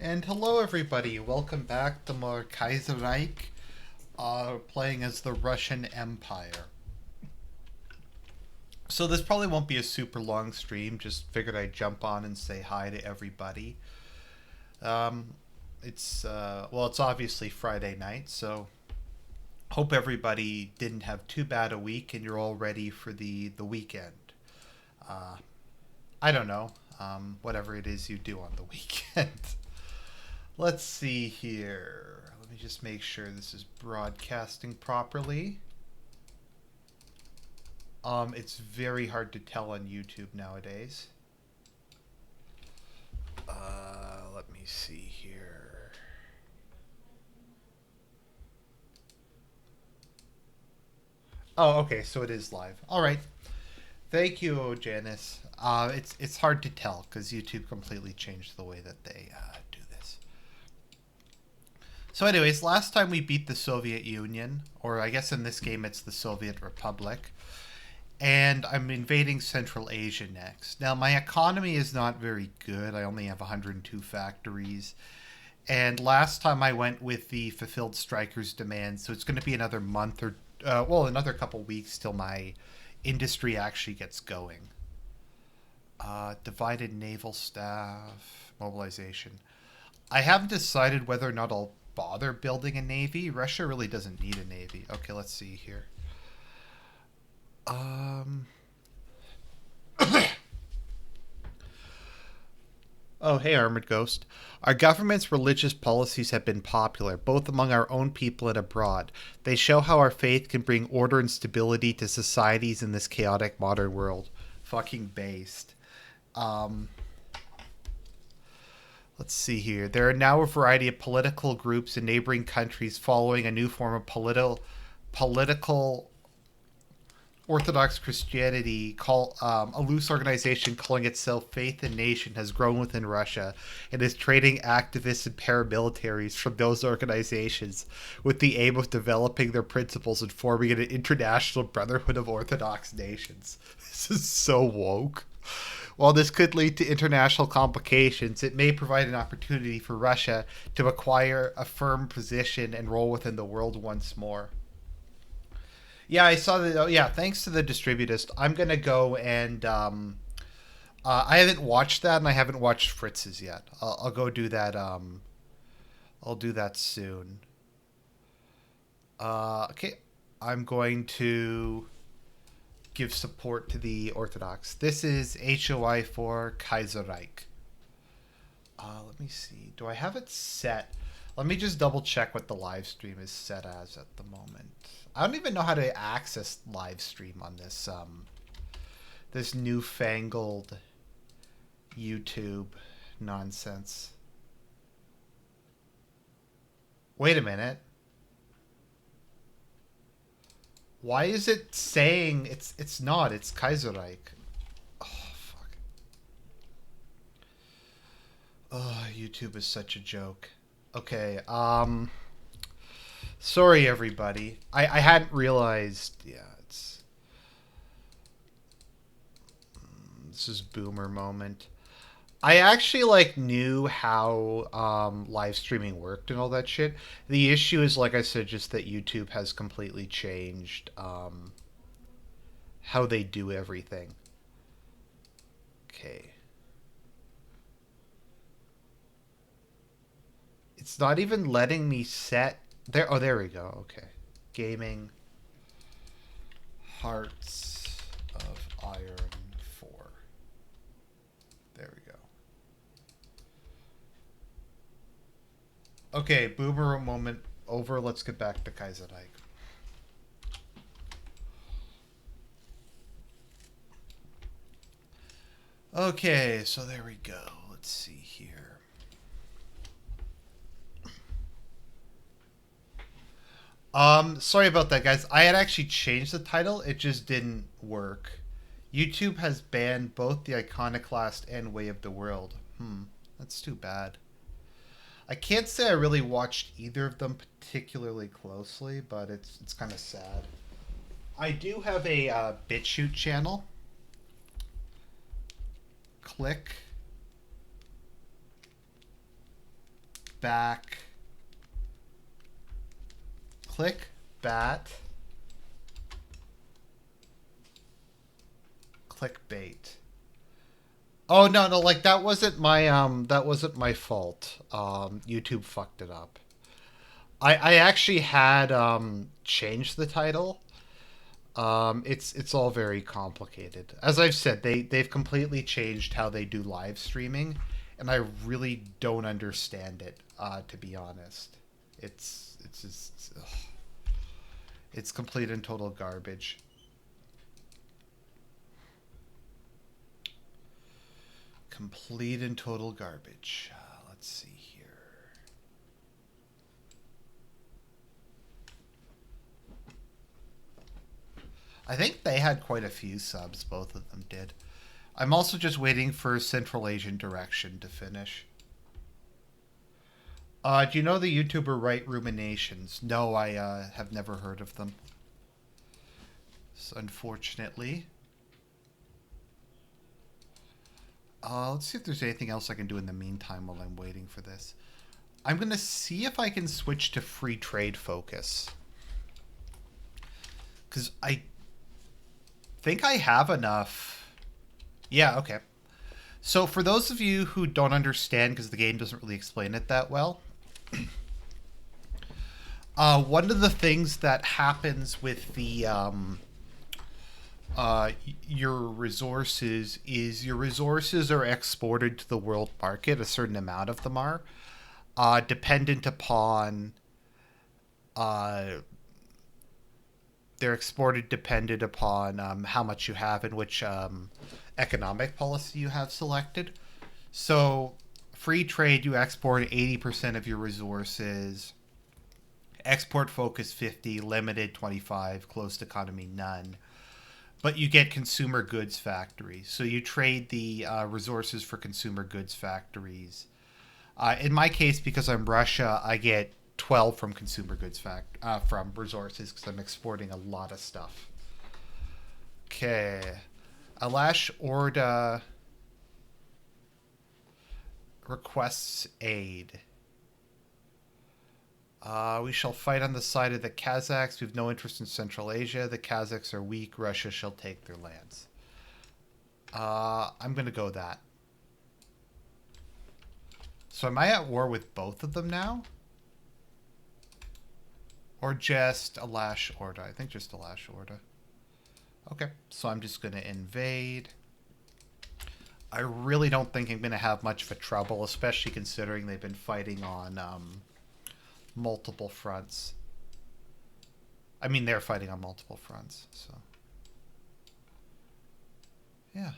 And hello, everybody. Welcome back to more Kaiserreich, playing as the Russian Empire. So this probably won't be a super long stream. Just figured I'd jump on and say hi to everybody. Um, it's obviously Friday night, so hope everybody didn't have too bad a week and you're all ready for the weekend. Uh, I don't know, whatever it is you do on the weekend. Let's see here. Let me just make sure this is broadcasting properly. It's very hard to tell on YouTube nowadays. Let me see here. Oh, okay, so it is live. All right. Thank you, Janice. It's hard to tell because YouTube completely changed the way that they do this. So, anyways, last time we beat the Soviet Union, or I guess in this game it's the Soviet Republic, and I'm invading Central Asia next. Now, my economy is not very good. I only have 102 factories. And last time I went with the fulfilled strikers' demand, so it's going to be another month or, another couple weeks till my industry actually gets going. Divided naval staff, mobilization. I haven't decided whether or not I'll bother building a navy. Russia really doesn't need a navy. Okay, let's see here. Um. Oh, hey, Armored Ghost. Our government's religious policies have been popular, both among our own people and abroad. They show how our faith can bring order and stability to societies in this chaotic modern world. Fucking based. Um, let's see here. There are now a variety of political groups in neighboring countries following a new form of political Orthodox Christianity, a loose organization calling itself Faith and Nation, has grown within Russia and is training activists and paramilitaries from those organizations with the aim of developing their principles and forming an international brotherhood of Orthodox nations. This is so woke. While this could lead to international complications, it may provide an opportunity for Russia to acquire a firm position and role within the world once more. Yeah, I saw that. Oh, yeah, thanks to the distributist, I'm gonna go and I haven't watched that, and I haven't watched Fritz's yet. I'll go do that. I'll do that soon. Okay, I'm going to give support to the Orthodox. This is HOI for Kaiserreich. Let me see. Do I have it set? Let me just double check what the live stream is set as at the moment. I don't even know how to access live stream on this newfangled YouTube nonsense. Wait a minute. Why is it saying it's not? It's Kaiserreich. Oh fuck. Oh, YouTube is such a joke. Okay, sorry everybody. I hadn't realized. Yeah, this is boomer moment. I actually knew how live streaming worked and all that shit. The issue is, like I said, just that YouTube has completely changed how they do everything. Okay. It's not even letting me set there. Oh, there we go. Okay. Gaming Hearts of Iron 4. There we go. Okay, boomer moment over. Let's get back to Kaiserreich. Okay, so there we go. Let's see here. Sorry about that, guys. I had actually changed the title. It just didn't work. YouTube has banned both the Iconoclast and Way of the World. That's too bad. I can't say I really watched either of them particularly closely, but it's kind of sad. I do have a Bitchute channel. Click. back. Click bat. Clickbait. Oh no, like that wasn't my fault. YouTube fucked it up. I actually had changed the title. It's all very complicated. As I've said, they've completely changed how they do live streaming, and I really don't understand it. To be honest, it's just it's complete and total garbage. Complete and total garbage. Let's see here. I think they had quite a few subs, both of them did. I'm also just waiting for Central Asian Direction to finish. Do you know the YouTuber Right Ruminations? No, I have never heard of them. So unfortunately. Let's see if there's anything else I can do in the meantime while I'm waiting for this. I'm going to see if I can switch to free trade focus. Because I think I have enough. Yeah, okay. So for those of you who don't understand, because the game doesn't really explain it that well, one of the things that happens with the your resources is your resources are exported to the world market. A certain amount of them are dependent upon they're exported dependent upon how much you have and which economic policy you have selected. So free trade, you export 80% of your resources. Export focus 50, limited 25, closed economy none. But you get consumer goods factories. So you trade the resources for consumer goods factories. In my case, because I'm Russia, I get 12 from consumer goods from resources because I'm exporting a lot of stuff. Okay. Alash Orda requests aid. We shall fight on the side of the Kazakhs. We have no interest in Central Asia. The Kazakhs are weak. Russia shall take their lands. I'm going to go that. So am I at war with both of them now? Or just Alash Orda? I think just Alash Orda. Okay, so I'm just going to invade. I really don't think I'm going to have much of a trouble, especially considering they've been fighting on multiple fronts. I mean, they're fighting on multiple fronts, so. Yeah.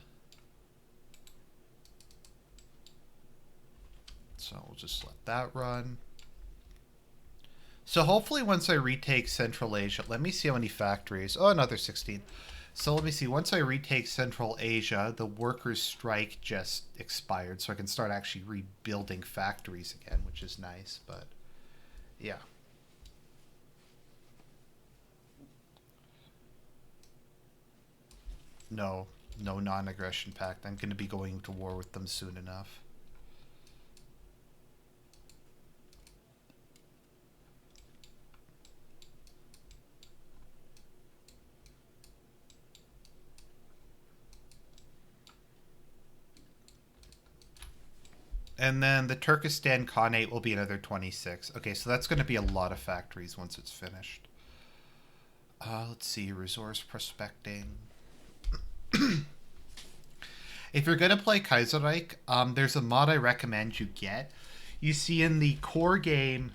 So we'll just let that run. So hopefully once I retake Central Asia, let me see how many factories. Oh, another 16. So let me see. Once I retake Central Asia, the workers' strike just expired, so I can start actually rebuilding factories again, which is nice, but yeah. No non-aggression pact. I'm going to be going to war with them soon enough. And then the Turkestan Khanate will be another 26. Okay, so that's going to be a lot of factories once it's finished. Let's see, resource prospecting. If you're going to play Kaiserreich, there's a mod I recommend you get. You see in the core game,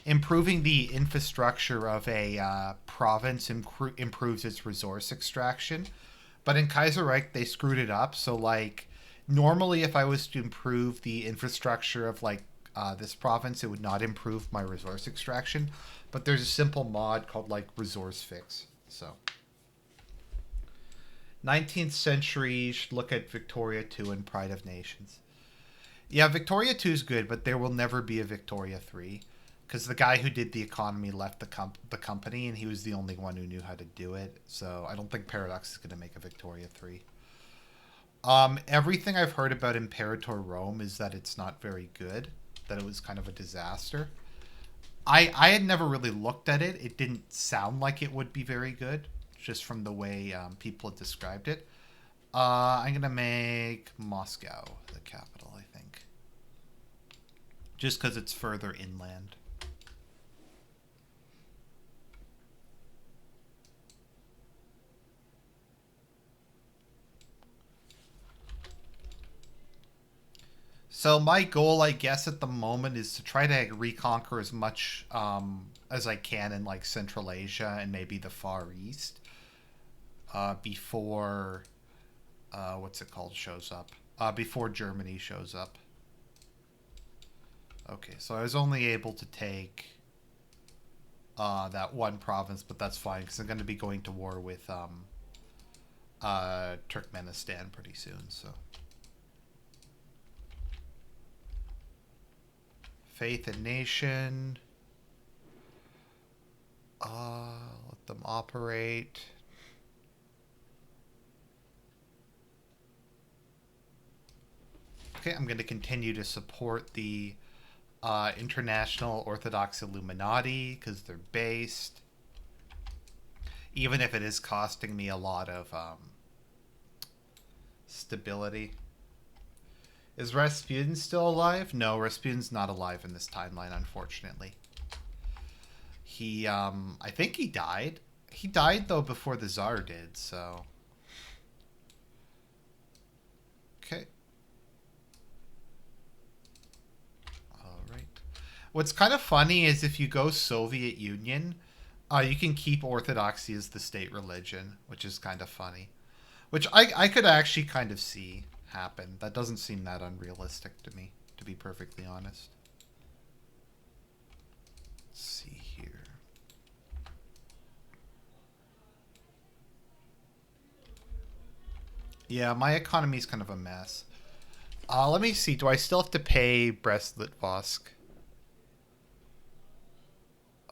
improving the infrastructure of a province improves its resource extraction. But in Kaiserreich, they screwed it up. So, like, normally if I was to improve the infrastructure of, like, this province, it would not improve my resource extraction. But there's a simple mod called, like, Resource Fix. So 19th century, you should look at Victoria 2 and Pride of Nations. Yeah, Victoria 2 is good, but there will never be a Victoria 3. Because the guy who did the economy left the company, and he was the only one who knew how to do it. So I don't think Paradox is going to make a Victoria 3. Everything I've heard about Imperator Rome is that it's not very good. that it was kind of a disaster. I had never really looked at it. It didn't sound like it would be very good, just from the way people had described it. I'm going to make Moscow the capital, I think. Just because it's further inland. So my goal, I guess, at the moment is to try to reconquer as much as I can in like Central Asia and maybe the Far East before what's it called shows up. Before Germany shows up. Okay, so I was only able to take that one province, but that's fine because I'm going to be going to war with Turkmenistan pretty soon. So. Faith and nation. Let them operate. Okay, I'm going to continue to support the International Orthodox Illuminati because they're based. Even if it is costing me a lot of stability. Is Rasputin still alive? No, Rasputin's not alive in this timeline, unfortunately. He, I think he died. He died, though, before the Tsar did, so... Okay. Alright. What's kind of funny is if you go Soviet Union, you can keep Orthodoxy as the state religion, which is kind of funny. Which I could actually kind of see happen. That doesn't seem that unrealistic to me, to be perfectly honest. Let's see here. Yeah, my economy's kind of a mess. Let me see. Do I still have to pay Brest-Litovsk?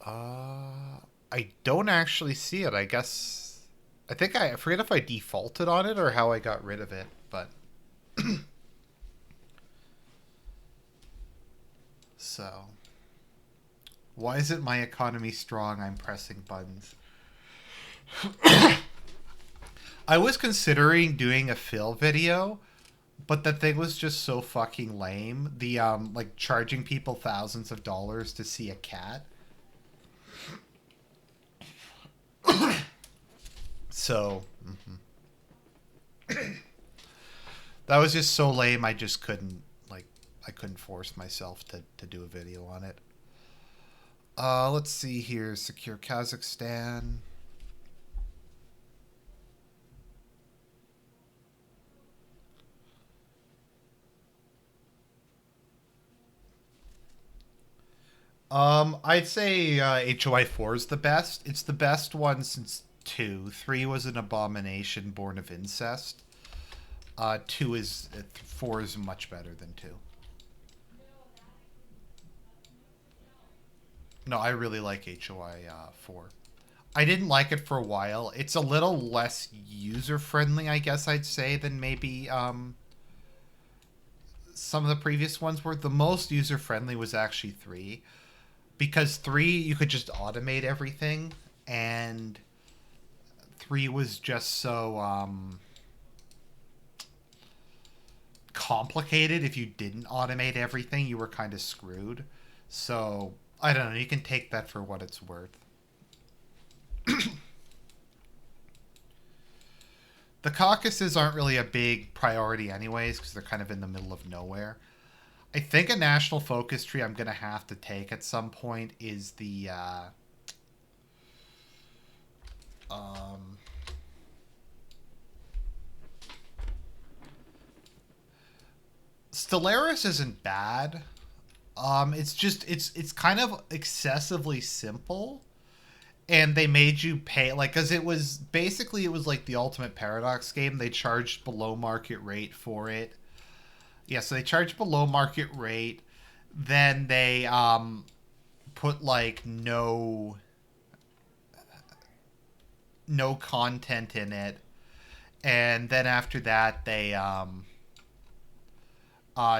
I don't actually see it. I guess... I think I forget if I defaulted on it or how I got rid of it, but... So, why isn't my economy strong? I'm pressing buttons. I was considering doing a fill video, but the thing was just so fucking lame. The like charging people thousands of dollars to see a cat. So, that was just so lame. I just couldn't I couldn't force myself to do a video on it. Let's see here. Secure Kazakhstan. I'd say HOI 4 is the best. It's the best one since 2. 3 was an abomination born of incest. 4 is much better than 2. No, I really like HOI 4. I didn't like it for a while. It's a little less user-friendly, I guess I'd say, than maybe some of the previous ones were. The most user-friendly was actually 3. Because 3, you could just automate everything, and 3 was just so complicated. If you didn't automate everything, you were kind of screwed. So, I don't know, you can take that for what it's worth. The Caucasus aren't really a big priority anyways, because they're kind of in the middle of nowhere. I think a national focus tree I'm going to have to take at some point is the... Stellaris isn't bad. It's just, it's kind of excessively simple. And they made you pay, like, because it was, basically it was like the Ultimate Paradox game. They charged below market rate for it. Yeah, so they charged below market rate. Then they put like no content in it, and then after that they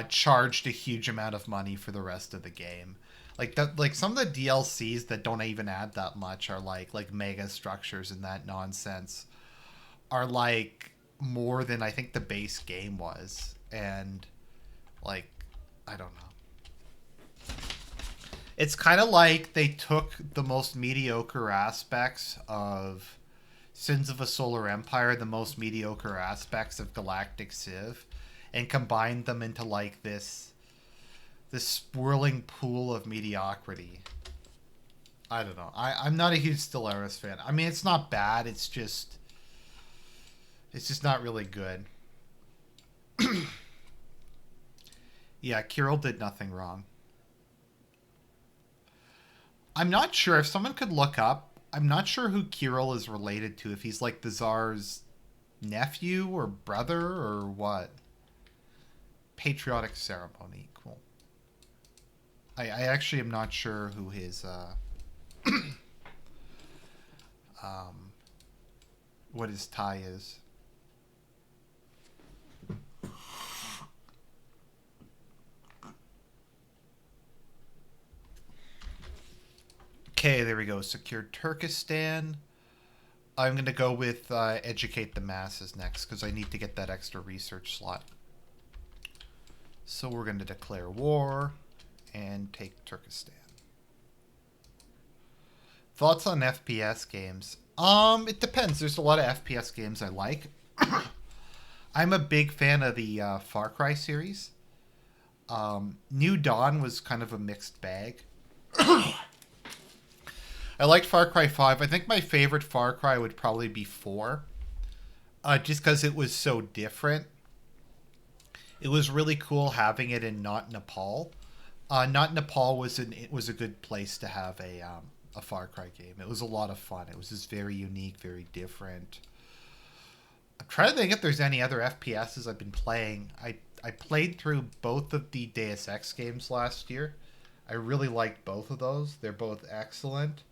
charged a huge amount of money for the rest of the game. Like that, like some of the DLCs that don't even add that much are like mega structures and that nonsense are like more than I think the base game was, and like I don't know. It's kind of like they took the most mediocre aspects of Sins of a Solar Empire, the most mediocre aspects of Galactic Civ, and combined them into like this swirling pool of mediocrity. I don't know. I'm not a huge Stellaris fan. I mean, it's not bad. It's just not really good. Yeah, Kirill did nothing wrong. I'm not sure if someone could look up. I'm not sure who Kirill is related to. If he's like the Tsar's nephew or brother or what. Patriotic ceremony. Cool. I actually am not sure who his um, what his tie is. Okay, there we go. Secure Turkestan. I'm going to go with educate the masses next because I need to get that extra research slot. So we're going to declare war and take Turkestan. Thoughts on FPS games? It depends. There's a lot of FPS games I like. I'm a big fan of the Far Cry series. New Dawn was kind of a mixed bag. I liked Far Cry 5. I think my favorite Far Cry would probably be 4. Just because it was so different. It was really cool having it in not Nepal. Not Nepal was a good place to have a Far Cry game. It was a lot of fun. It was just very unique, very different. I'm trying to think if there's any other FPSs I've been playing. I played through both of the Deus Ex games last year. I really liked both of those. They're both excellent.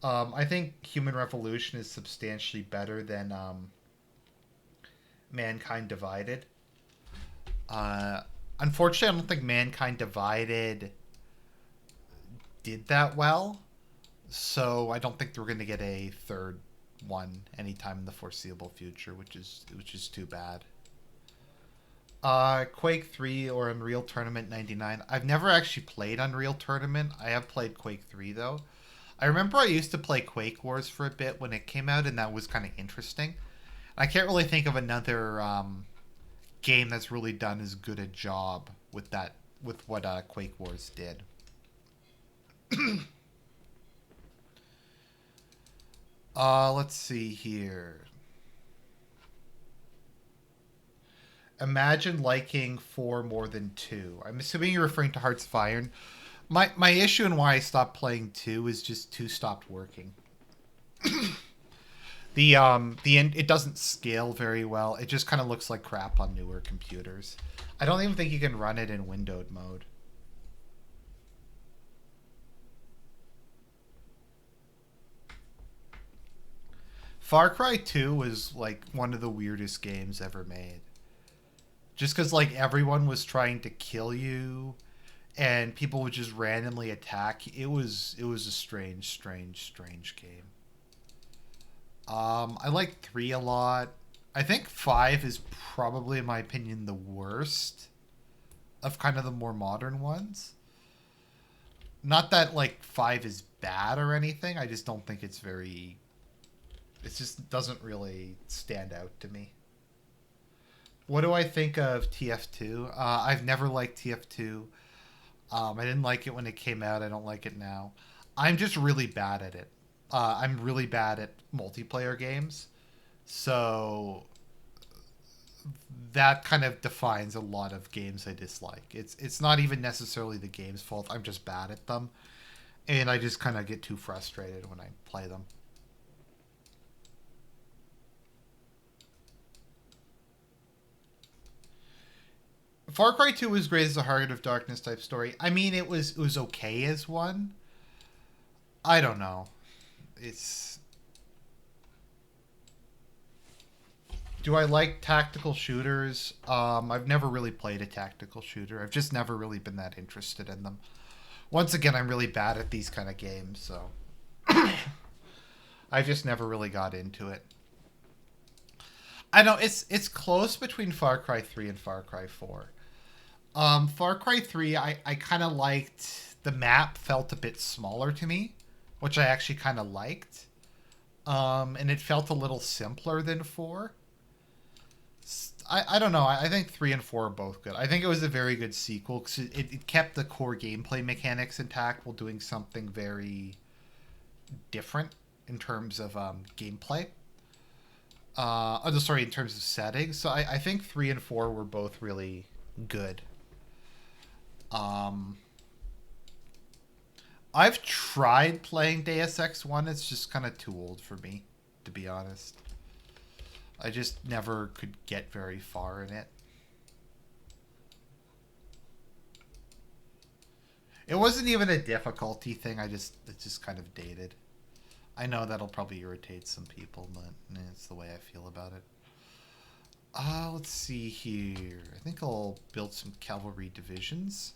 I think Human Revolution is substantially better than Mankind Divided. Unfortunately, I don't think Mankind Divided did that well. So I don't think we're going to get a third one anytime in the foreseeable future, which is too bad. Quake 3 or Unreal Tournament 99. I've never actually played Unreal Tournament. I have played Quake 3 though. I remember I used to play Quake Wars for a bit when it came out, and that was kind of interesting. I can't really think of another game that's really done as good a job with that with what Quake Wars did. Let's see here. Imagine liking 4 more than 2. I'm assuming you're referring to Hearts of Iron. My issue and why I stopped playing 2 is just 2 stopped working. It doesn't scale very well. It just kind of looks like crap on newer computers. I don't even think you can run it in windowed mode. Far Cry 2 was like one of the weirdest games ever made. Just because like everyone was trying to kill you and people would just randomly attack. It was a strange game. I like 3 a lot. I think 5 is probably, in my opinion, the worst of kind of the more modern ones. Not that like 5 is bad or anything. I just don't think it's very. It just doesn't really stand out to me. What do I think of TF2? I've never liked TF2. I didn't like it when it came out. I don't like it now. I'm just really bad at it. I'm really bad at multiplayer games. So that kind of defines a lot of games I dislike. It's not even necessarily the game's fault. I'm just bad at them. And I just kind of get too frustrated when I play them. Far Cry 2 was great as a Heart of Darkness type story. I mean, it was okay as one. I don't know. It's Do I like tactical shooters? I've never really played a tactical shooter. I've just never really been that interested in them. Once again, I'm really bad at these kind of games, so I just never really got into it. I know it's close between Far Cry 3 and Far Cry 4. Far Cry 3, I kind of liked the map felt a bit smaller to me, which I actually kind of liked. And it felt a little simpler than 4. I don't know. I think 3 and 4 are both good. I think it was a very good sequel because it kept the core gameplay mechanics intact while doing something very different in terms of gameplay. Sorry, in terms of settings. So I think 3 and 4 were both really good. I've tried playing Deus Ex 1. It's just kind of too old for me, to be honest. I just never could get very far in it. It wasn't even a difficulty thing. It's just kind of dated. I know that'll probably irritate some people, but it's the way I feel about it. Let's see here. I think I'll build some cavalry divisions.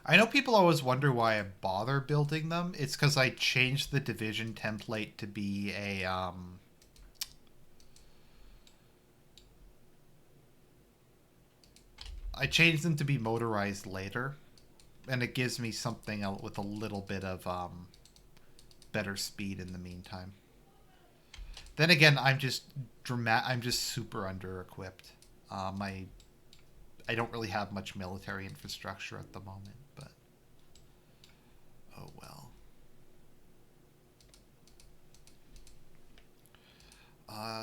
I know people always wonder why I bother building them. It's because I changed the division template to be a I changed them to be motorized later, and it gives me something with a little bit of better speed in the meantime. Then again, I'm just super under equipped. I don't really have much military infrastructure at the moment, but oh well.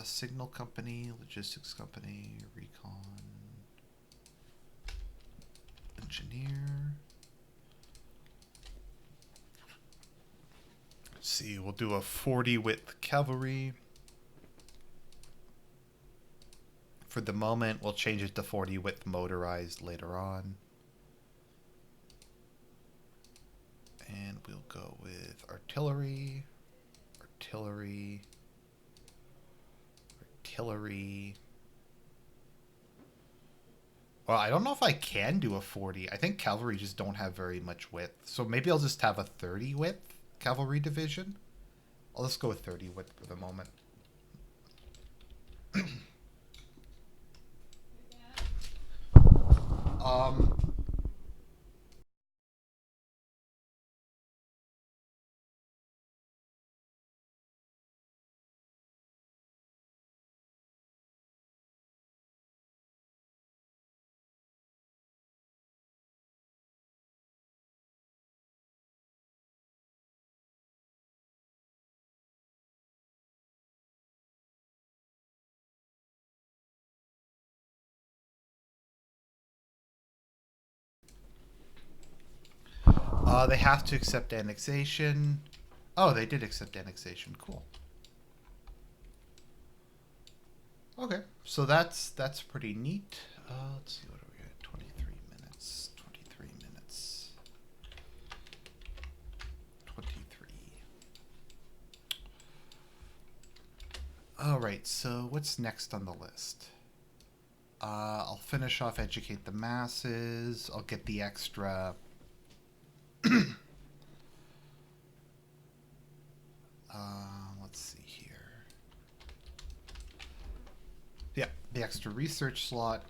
Signal company, logistics company, recon, engineer. Let's see, we'll do a 40 width cavalry. For the moment, we'll change it to 40 width motorized later on. And we'll go with artillery, artillery, artillery. Well, I don't know if I can do a 40. I think cavalry just don't have very much width. So maybe I'll just have a 30 width cavalry division. I'll just go with 30 width for the moment. They have to accept annexation. Oh, they did accept annexation. Cool. Okay, so that's pretty neat. Let's see, what are we at? 23 minutes. 23 minutes. 23. All right, so what's next on the list? I'll finish off educate the masses. I'll get the extra let's see here. Yeah, the extra research slot.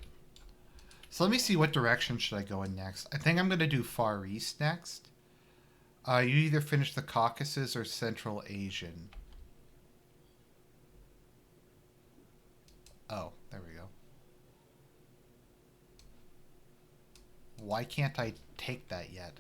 So let me see, what direction should I go in next. I think I'm going to do Far East next. You either finish the Caucasus or Central Asian. Oh, there we go. Why can't I take that yet?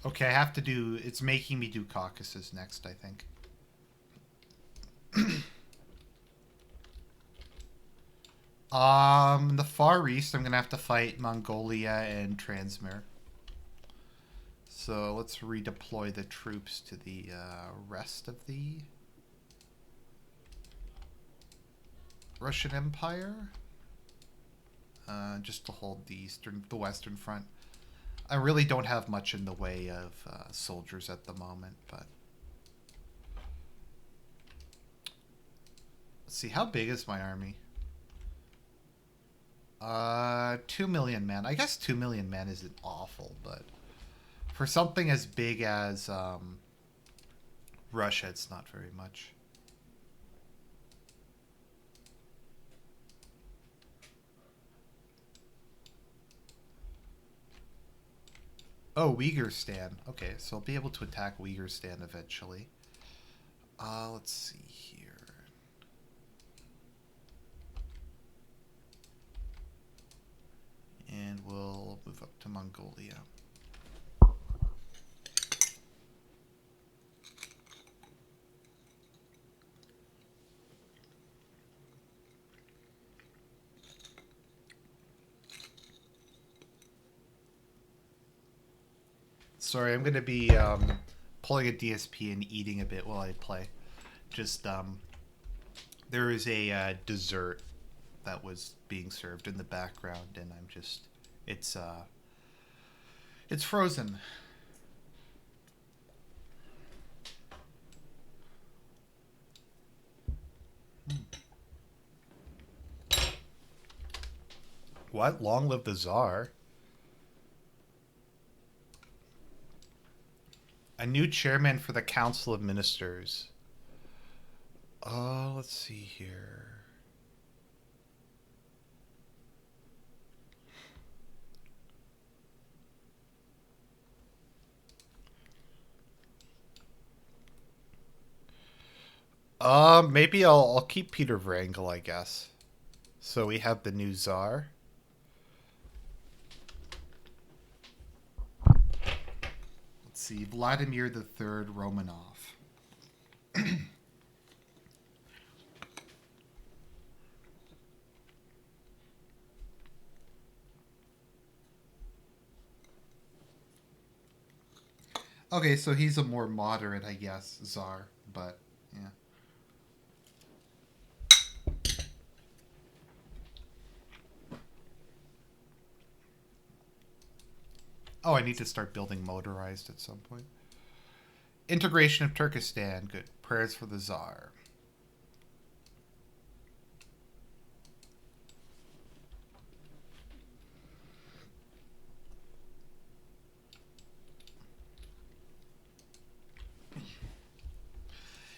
Okay, I have to do... It's making me do Caucasus next, I think. The Far East, I'm going to have to fight Mongolia and Transmir. So let's redeploy the troops to the rest of the Russian Empire. just to hold the western front. I really don't have much in the way of soldiers at the moment, but let's see, how big is my army? 2 million men. I guess 2 million men isn't awful, but for something as big as Russia, it's not very much. Oh, Uyghur-stan. Okay, so I'll be able to attack Uyghur-stan eventually. Let's see here. And we'll move up to Mongolia. Sorry, I'm going to be pulling a DSP and eating a bit while I play. Just, there is a dessert that was being served in the background, and I'm just, it's frozen. What? Long live the Tsar. A new chairman for the Council of Ministers. Let's see here. Maybe I'll keep Peter Wrangel, I guess. So we have the new Tsar. Let's see, Vladimir the Third Romanov. Okay, so he's a more moderate, I guess, Tsar, but yeah. Oh, I need to start building motorized at some point. Integration of Turkestan. Good. Prayers for the Tsar.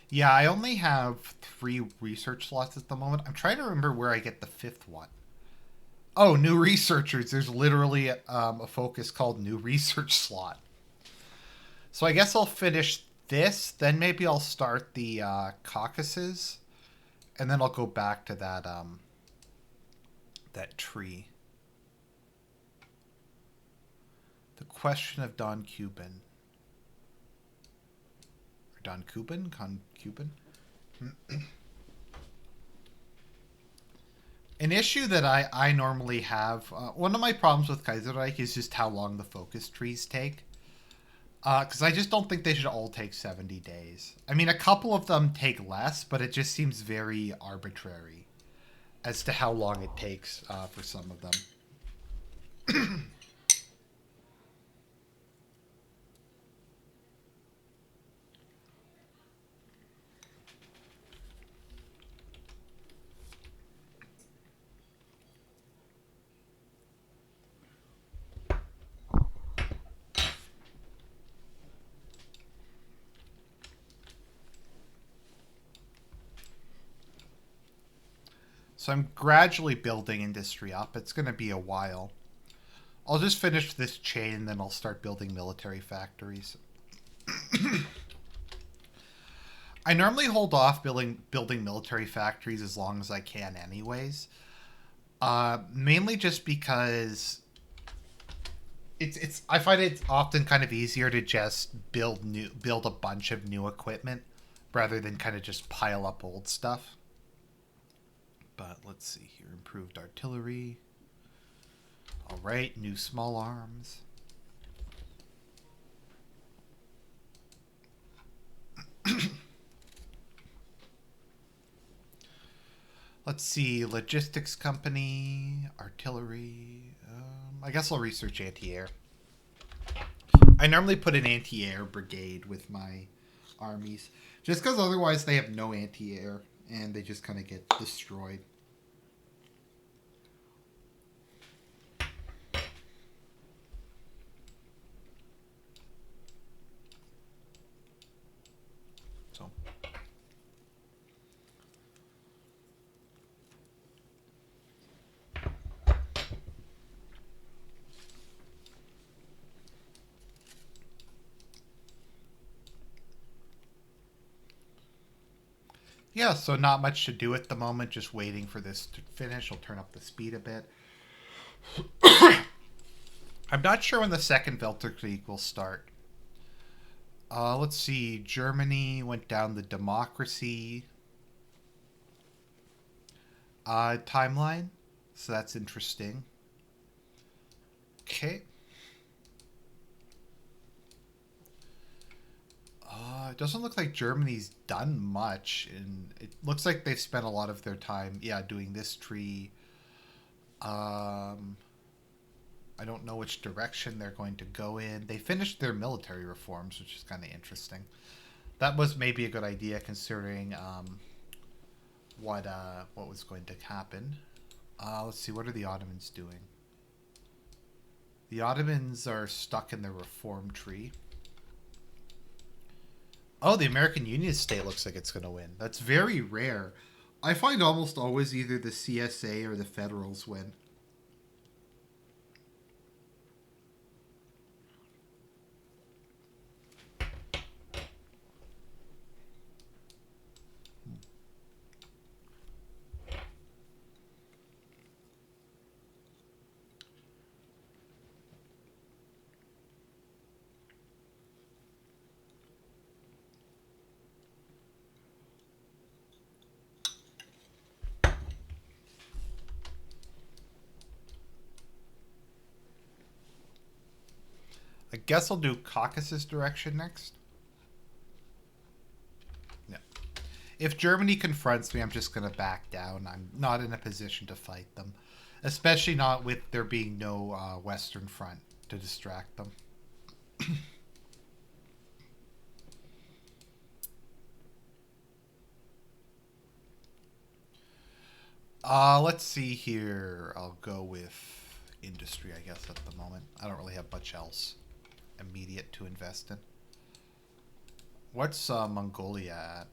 Yeah, I only have 3 research slots at the moment. I'm trying to remember where I get the 5th one. Oh, new researchers. There's literally a focus called new research slot. So I guess I'll finish this, then maybe I'll start the Caucasus, and then I'll go back to that tree. The question of Don Cuban. Or Don Cuban? Cuban? An issue that I normally have, one of my problems with Kaiserreich is just how long the focus trees take. Because I just don't think they should all take 70 days. I mean, a couple of them take less, but it just seems very arbitrary as to how long it takes for some of them. So I'm gradually building industry up. It's going to be a while. I'll just finish this chain, then I'll start building military factories. I normally hold off building military factories as long as I can anyways. Mainly just because it's I find it often kind of easier to just build a bunch of new equipment rather than kind of just pile up old stuff. But let's see here. Improved artillery. Alright, new small arms. Let's see, logistics company, artillery. I guess I'll research anti-air. I normally put an anti-air brigade with my armies, just because otherwise they have no anti-air and they just kind of get destroyed. So. Yeah, so not much to do at the moment, just waiting for this to finish. I'll turn up the speed a bit. I'm not sure when the Second Weltkrieg will start. Let's see, Germany went down the democracy timeline, so that's interesting. Okay. It doesn't look like Germany's done much, and it looks like they've spent a lot of their time, doing this tree. I don't know which direction they're going to go in. They finished their military reforms, which is kind of interesting. That was maybe a good idea considering what was going to happen. Let's see, what are the Ottomans doing? The Ottomans are stuck in their reform tree. Oh, the American Union State looks like it's going to win. That's very rare. I find almost always either the CSA or the Federals win. I guess I'll do Caucasus direction next. No. If Germany confronts me, I'm just going to back down. I'm not in a position to fight them. Especially not with there being no Western Front to distract them. Let's see here. I'll go with industry, I guess, at the moment. I don't really have much else immediate to invest in. What's Mongolia at?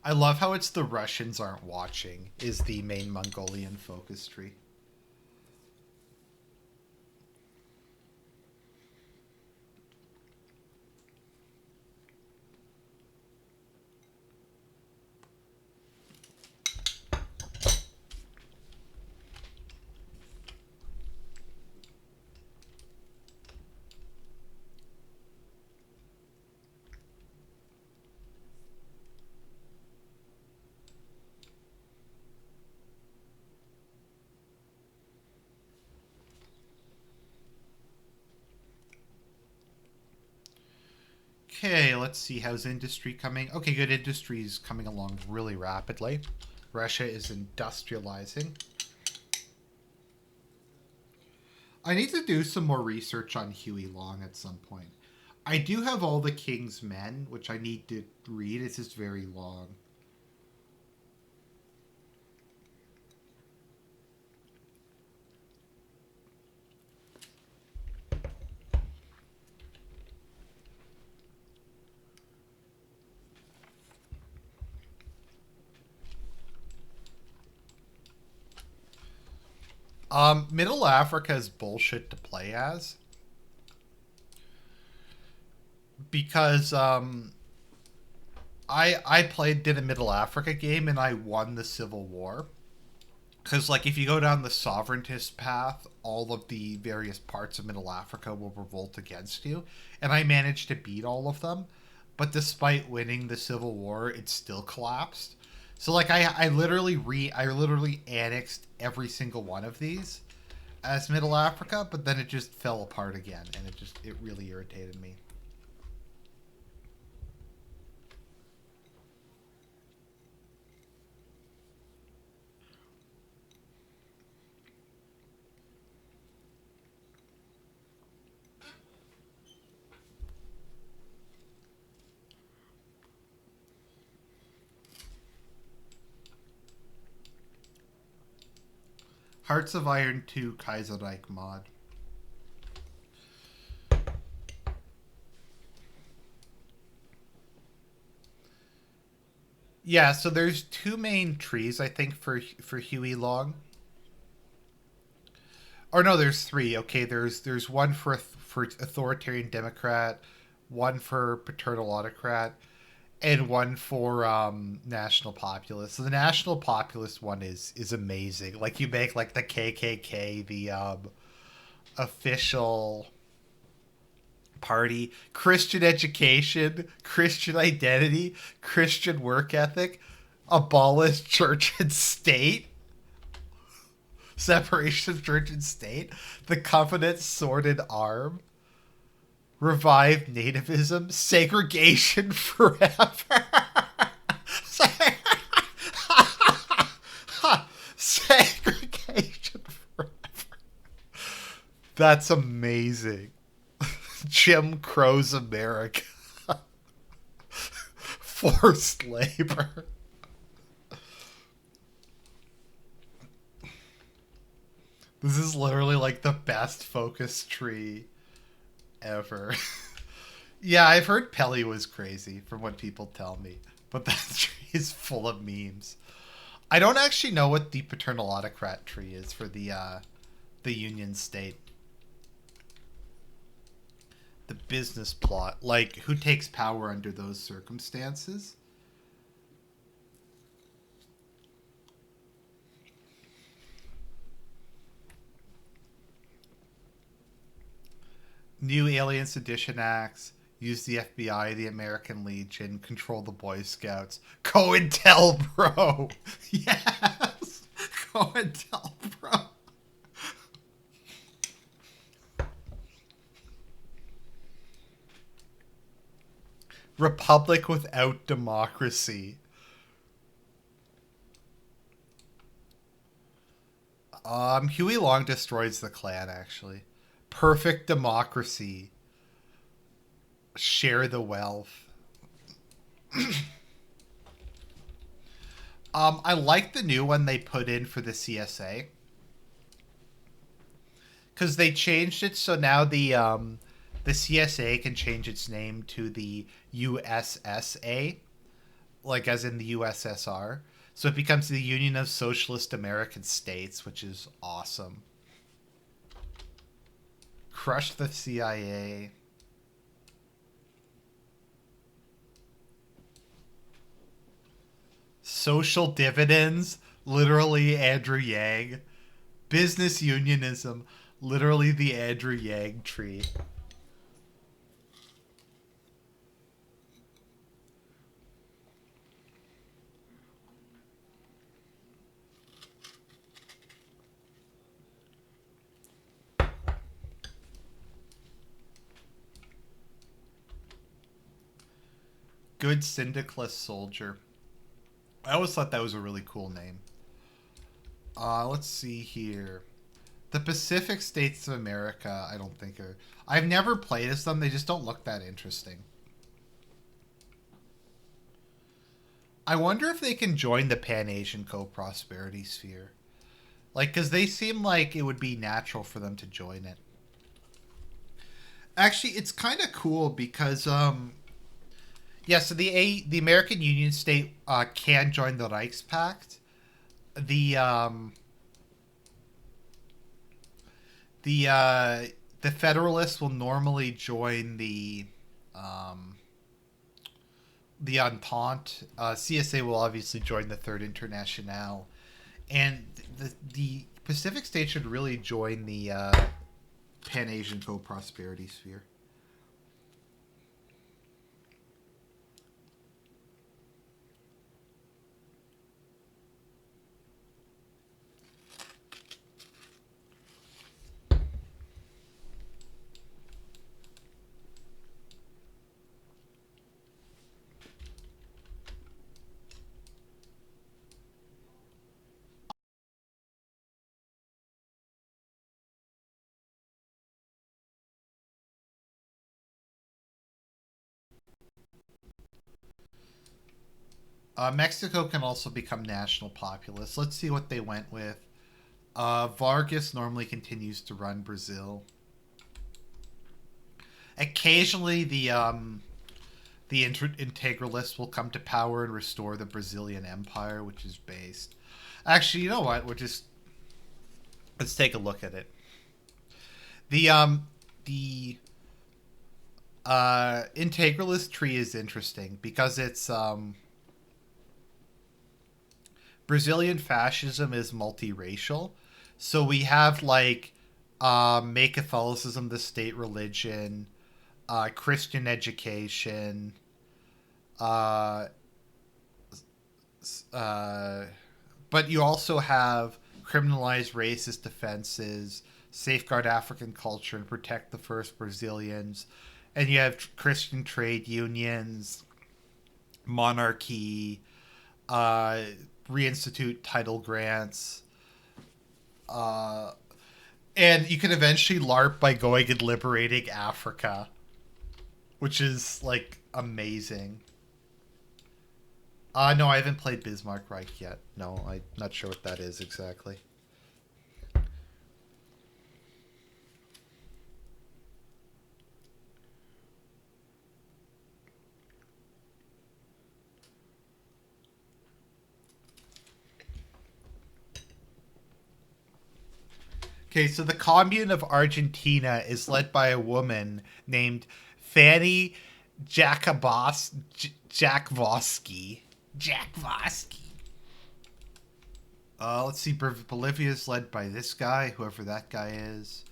I love how it's the Russians aren't watching is the main Mongolian focus tree. Okay, let's see. How's industry coming? Okay, good. Industry is coming along really rapidly. Russia is industrializing. I need to do some more research on Huey Long at some point. I do have all the King's Men, which I need to read. It's just very long. Middle Africa is bullshit to play as. Because I did a Middle Africa game and I won the Civil War. Because like if you go down the sovereigntist path, all of the various parts of Middle Africa will revolt against you, and I managed to beat all of them. But despite winning the Civil War, it still collapsed. So like I literally annexed every single one of these as Middle Africa, but then it just fell apart again, and it really irritated me. Hearts of Iron 2 Kaiserreich mod. Yeah, so there's two main trees I think for Huey Long. Or no, there's three. Okay, there's one for authoritarian Democrat, one for paternal autocrat, and one for national populist. So the national populist one is amazing. Like you make like the KKK the official party, Christian education, Christian identity, Christian work ethic, abolish church and state, separation of church and state, the covenant's sword and arm, revive nativism, segregation forever. Segregation forever. That's amazing. Jim Crow's America. Forced labor. This is literally like the best focus tree ever. Yeah, I've heard Pelly was crazy from what people tell me, but that tree is full of memes. I don't actually know what the paternal autocrat tree is for the Union State. The business plot, like who takes power under those circumstances? New Alien Sedition Acts, use the FBI, the American Legion, control the Boy Scouts. COINTELPRO! Yes! COINTELPRO! Republic without democracy. Huey Long destroys the Klan, actually. Perfect democracy. Share the wealth. I like the new one they put in for the CSA. Because they changed it so now the CSA can change its name to the USSA, like as in the USSR. So it becomes the Union of Socialist American States, which is awesome. Crush the CIA. Social dividends, literally Andrew Yang. Business unionism, literally the Andrew Yang tree. Good syndicalist soldier. I always thought that was a really cool name. Let's see here. The Pacific States of America, I don't think are. I've never played as them. They just don't look that interesting. I wonder if they can join the Pan Asian Co-Prosperity Sphere. Like, because they seem like it would be natural for them to join it. Actually, it's kind of cool because, yeah, so the American Union State can join the Reichspakt. The, the, uh, the Federalists will normally join the Entente. CSA will obviously join the Third Internationale, and the Pacific States should really join the Pan Asian Co-Prosperity Sphere. Mexico can also become national populist. Let's see what they went with. Vargas normally continues to run Brazil. Occasionally, the integralists will come to power and restore the Brazilian Empire, which is based. Actually, you know what? Let's take a look at it. The integralist tree is interesting because it's Brazilian fascism is multiracial. So we have like make Catholicism the state religion, Christian education, uh, uh, but you also have criminalize racist offenses, safeguard African culture, and protect the first Brazilians. And you have Christian trade unions, monarchy, uh, reinstitute title grants, uh, and you can eventually LARP by going and liberating Africa, which is like amazing. No, I haven't played Bismarck Reich yet. No, I'm not sure what that is exactly. Okay, so the commune of Argentina is led by a woman named Fanny Jakvosky. Jakvosky. Let's see. Bolivia is led by this guy, whoever that guy is.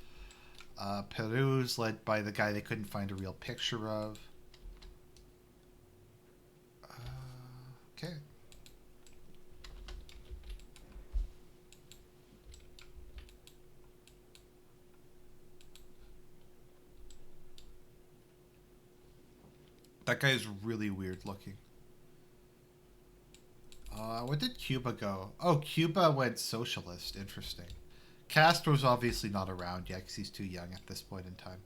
Peru is led by the guy they couldn't find a real picture of. Okay. That guy is really weird looking. Where did Cuba go? Oh, Cuba went socialist. Interesting. Castro's obviously not around yet because he's too young at this point in time.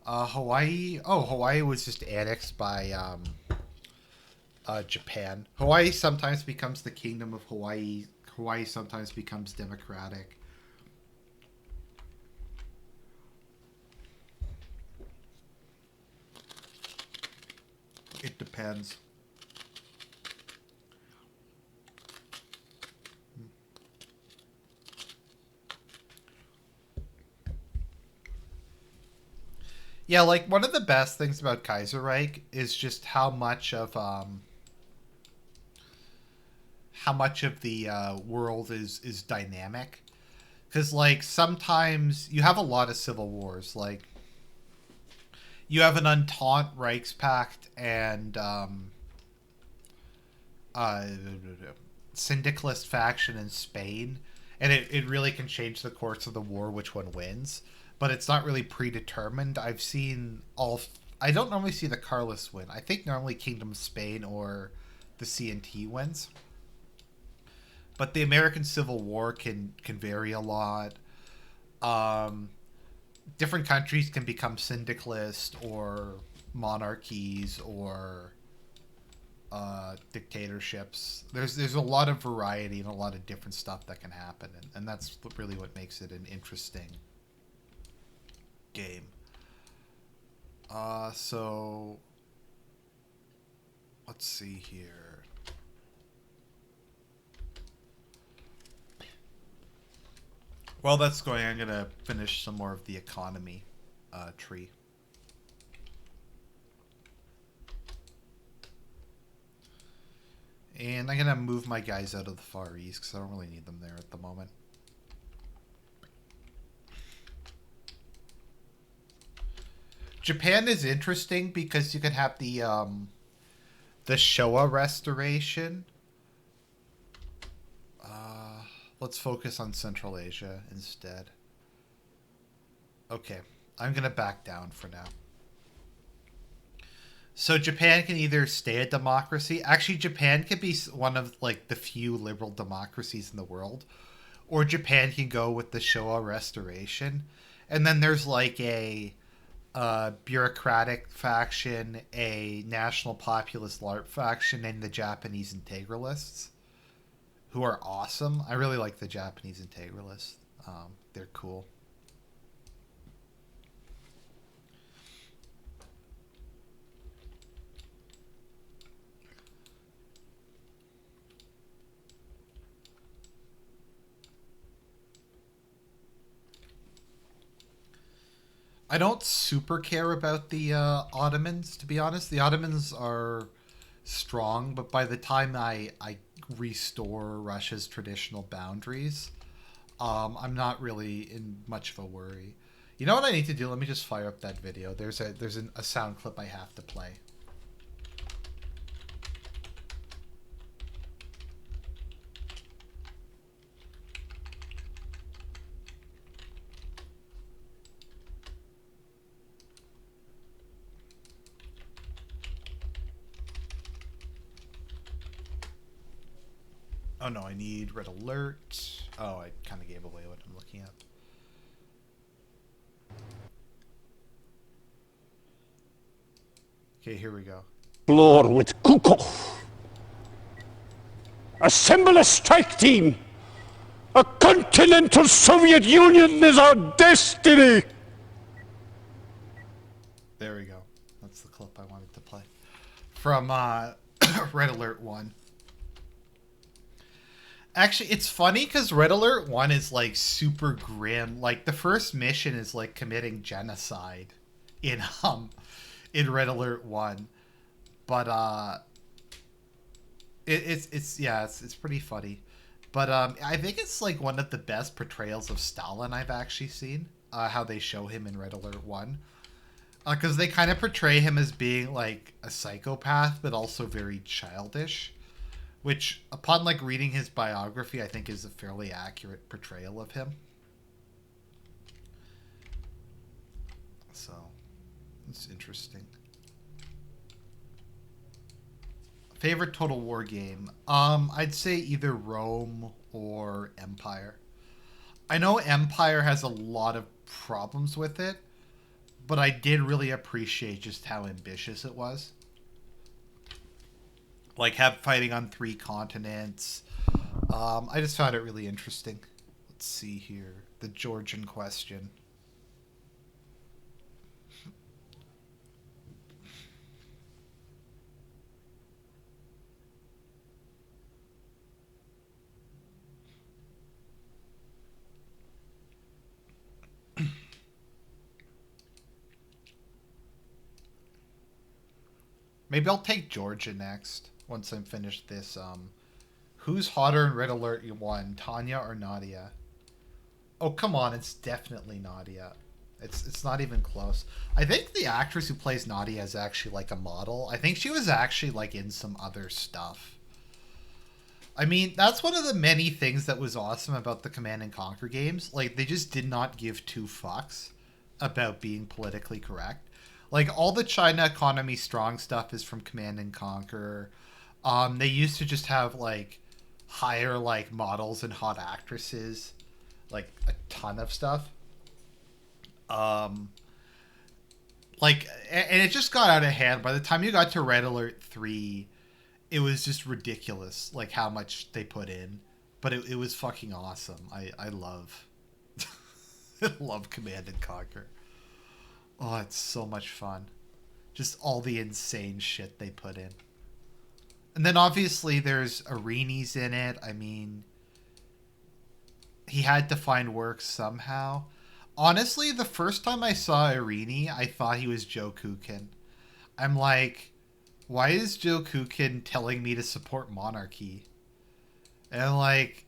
Hawaii. Oh, Hawaii was just annexed by Japan. Hawaii sometimes becomes the Kingdom of Hawaii. Hawaii sometimes becomes democratic. It depends. Yeah, like one of the best things about Kaiserreich is just how much of the world is dynamic. Because like sometimes you have a lot of civil wars. Like you have an Entente Reichspakt and uh, syndicalist faction in Spain, and it really can change the course of the war which one wins. But it's not really predetermined. I've seen all. I don't normally see the Carlist win. I think normally Kingdom of Spain or the CNT wins. But the American Civil War can vary a lot. Um, Different countries can become syndicalist or monarchies or dictatorships. There's a lot of variety and a lot of different stuff that can happen, and that's really what makes it an interesting game. So let's see here. While that's going, I'm gonna finish some more of the economy tree. And I'm gonna move my guys out of the Far East because I don't really need them there at the moment. Japan is interesting because you can have the Showa restoration. Let's focus on Central Asia instead. Okay, I'm gonna back down for now. So Japan can either stay a democracy. Actually, Japan can be one of like the few liberal democracies in the world, or Japan can go with the Showa restoration. And then there's like a bureaucratic faction, a national populist LARP faction, and the Japanese integralists, who are awesome. I really like the Japanese integralists. They're cool. I don't super care about the Ottomans, to be honest. The Ottomans are strong, but by the time I restore Russia's traditional boundaries, I'm not really in much of a worry. You know what I need to do? Let me just fire up that video. There's a sound clip I have to play. Oh no, I need red alert. Oh, I kind of gave away what I'm looking at. Okay, here we go. Explore with Kukov. Assemble a strike team. A continental Soviet Union is our destiny. There we go. That's the clip I wanted to play. From Red Alert 1. Actually, it's funny because Red Alert 1 is like super grim. Like the first mission is like committing genocide in Red Alert 1. But it's pretty funny. But I think it's like one of the best portrayals of Stalin I've actually seen. How they show him in Red Alert 1. Because they kind of portray him as being like a psychopath, but also very childish. Which, upon like reading his biography, I think is a fairly accurate portrayal of him. So, it's interesting. Favorite Total War game? I'd say either Rome or Empire. I know Empire has a lot of problems with it, but I did really appreciate just how ambitious it was. Like have fighting on 3 continents. I just found it really interesting. Let's see here. The Georgian question. Maybe I'll take Georgia next. Once I'm finished this, who's hotter in Red Alert 1, Tanya or Nadia? Oh, come on, it's definitely Nadia. It's not even close. I think the actress who plays Nadia is actually like a model. I think she was actually like in some other stuff. I mean, that's one of the many things that was awesome about the Command and Conquer games. Like, they just did not give 2 fucks about being politically correct. Like, all the China economy strong stuff is from Command and Conquer. They used to just have like hire like models and hot actresses, like a ton of stuff. Like, and it just got out of hand. By the time you got to Red Alert 3, it was just ridiculous, like how much they put in. But it was fucking awesome. I love, I love Command and Conquer. Oh, it's so much fun. Just all the insane shit they put in. And then obviously there's Arenes in it. I mean, he had to find work somehow. Honestly, the first time I saw Irene, I thought he was Joe Kukin. I'm like, why is Joe Kukin telling me to support monarchy? And I'm like,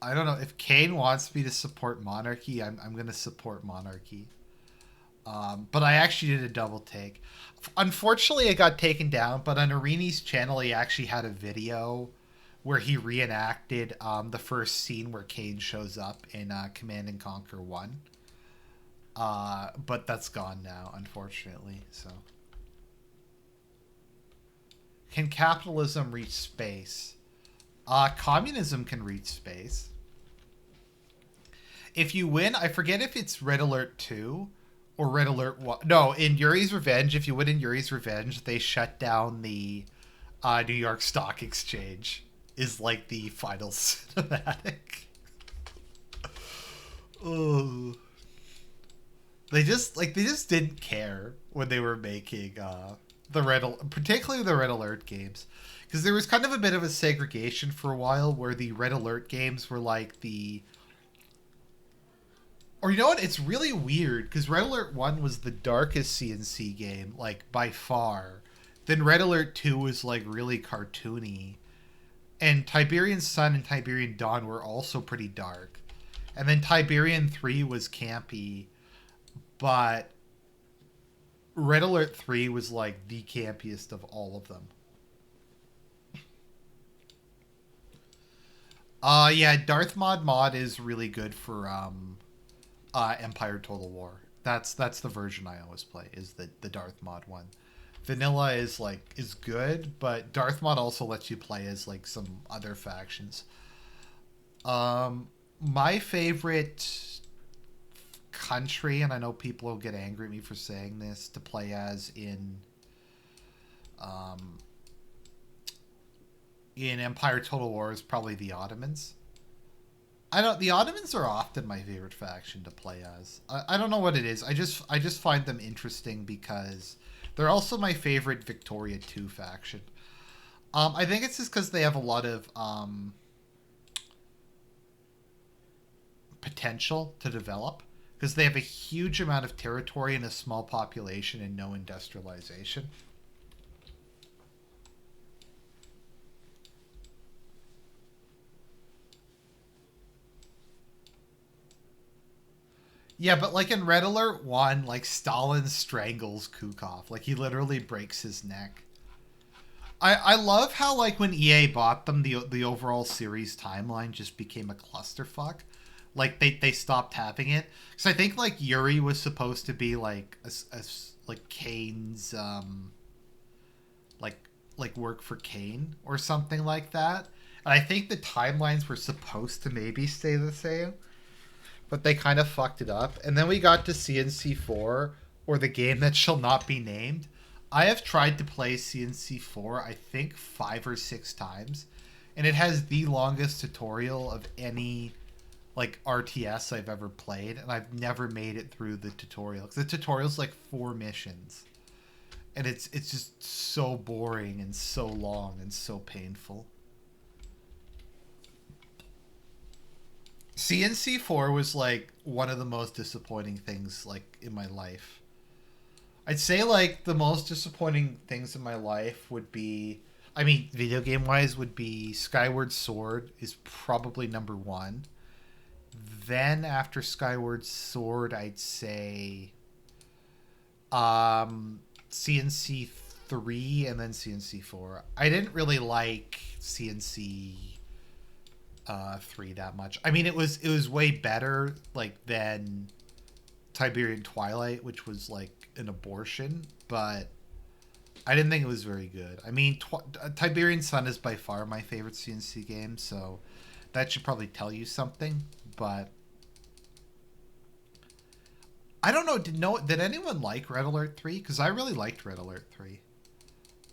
I don't know. If Kane wants me to support monarchy, I'm going to support monarchy. But I actually did a double take. Unfortunately, it got taken down, but on Arene's channel, he actually had a video where he reenacted the first scene where Kane shows up in Command and Conquer 1. But that's gone now, unfortunately. So, can capitalism reach space? Communism can reach space. If you win, I forget if it's Red Alert 2 or Red Alert 1. No, in Yuri's Revenge, if you win in Yuri's Revenge, they shut down the New York Stock Exchange is like the final cinematic. Oh, they just didn't care when they were making particularly the Red Alert games, because there was kind of a bit of a segregation for a while where the Red Alert games were like the, or you know what? It's really weird because Red Alert 1 was the darkest CNC game, like by far. Then Red Alert 2 was like really cartoony. And Tiberian Sun and Tiberian Dawn were also pretty dark. And then Tiberian 3 was campy, but Red Alert 3 was like the campiest of all of them. Yeah, Darth mod is really good for Empire Total War. That's the version I always play, is the Darth mod one. Vanilla is good, but Darth mod also lets you play as like some other factions. My favorite country, and I know people will get angry at me for saying this, to play as in Empire Total War is probably the Ottomans. The Ottomans are often my favorite faction to play as. I don't know what it is. I just find them interesting because they're also my favorite Victoria 2 faction. I think it's just because they have a lot of potential to develop, because they have a huge amount of territory and a small population and no industrialization. Yeah, but like in Red Alert 1, like Stalin strangles Kukov. Like he literally breaks his neck. I love how like when EA bought them, the overall series timeline just became a clusterfuck. Like they stopped having it, because I think like Yuri was supposed to be like like Kane's like work for Kane or something like that. And I think the timelines were supposed to maybe stay the same, but they kind of fucked it up. And then we got to CNC4, or the game that shall not be named. I have tried to play CNC4, I think 5 or 6 times, and it has the longest tutorial of any like RTS I've ever played, and I've never made it through the tutorial, because the tutorial's like 4 missions, and it's just so boring and so long and so painful. CNC4 was like one of the most disappointing things like in my life. I'd say like the most disappointing things in my life would be, I mean, video game wise, would be Skyward Sword is probably number 1. Then after Skyward Sword, I'd say CNC 3 and then CNC 4. I didn't really like CNC 3 that much. I mean, it was way better like than Tiberian Twilight, which was like an abortion, but I didn't think it was very good. I mean, Tiberian Sun is by far my favorite CNC game, so that should probably tell you something. But I don't know. Did anyone like Red Alert 3? Because I really liked Red Alert 3.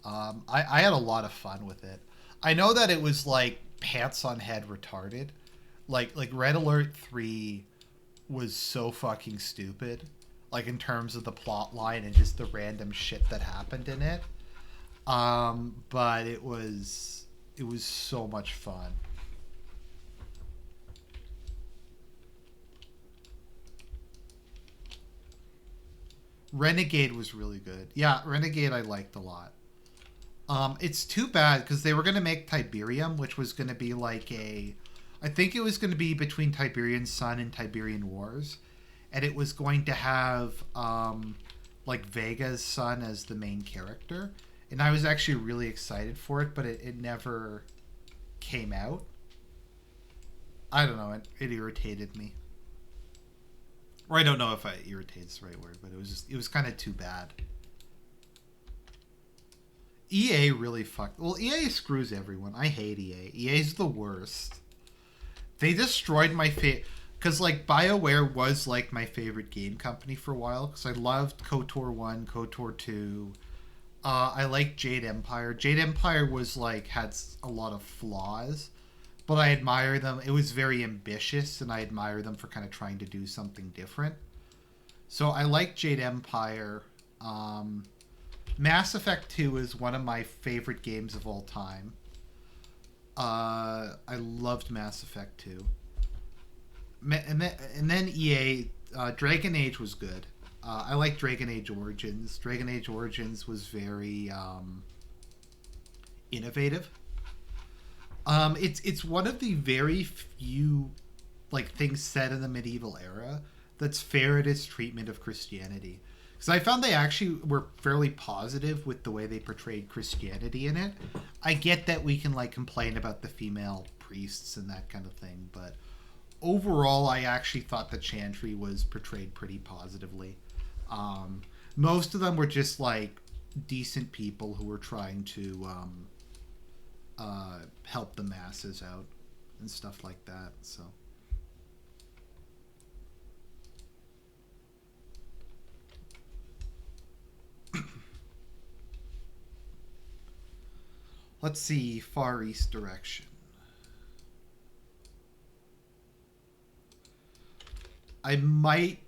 I had a lot of fun with it. I know that it was like pants on head retarded. Like Red Alert 3 was so fucking stupid. Like in terms of the plot line and just the random shit that happened in it. But it was so much fun. Renegade was really good. Yeah, Renegade I liked a lot. It's too bad because they were going to make Tiberium, which was going to be like I think it was going to be between Tiberian Sun and Tiberian Wars, and it was going to have like Vega's son as the main character, and I was actually really excited for it, but it never came out. I don't know. It irritated me. Or I don't know if irritated is the right word, but it was kind of too bad. EA really fucked. Well, EA screws everyone. I hate EA. EA's the worst. They destroyed my because like BioWare was like my favorite game company for a while, because I loved KOTOR 1, KOTOR 2, I like Jade Empire. Jade Empire was like a lot of flaws, but I admire them. It was very ambitious, and I admire them for kind of trying to do something different. So I like Jade Empire. Um, Mass Effect 2 is one of my favorite games of all time. I loved Mass Effect 2. And then EA, Dragon Age was good. I like Dragon Age Origins. Dragon Age Origins was very innovative. It's one of the very few like things set in the medieval era that's fair at its treatment of Christianity. Because I found they actually were fairly positive with the way they portrayed Christianity in it. I get that we can like complain about the female priests and that kind of thing, but overall, I actually thought the Chantry was portrayed pretty positively. Um, Most of them were just like decent people who were trying to help the masses out and stuff like that. So. Let's see, Far East direction. I might.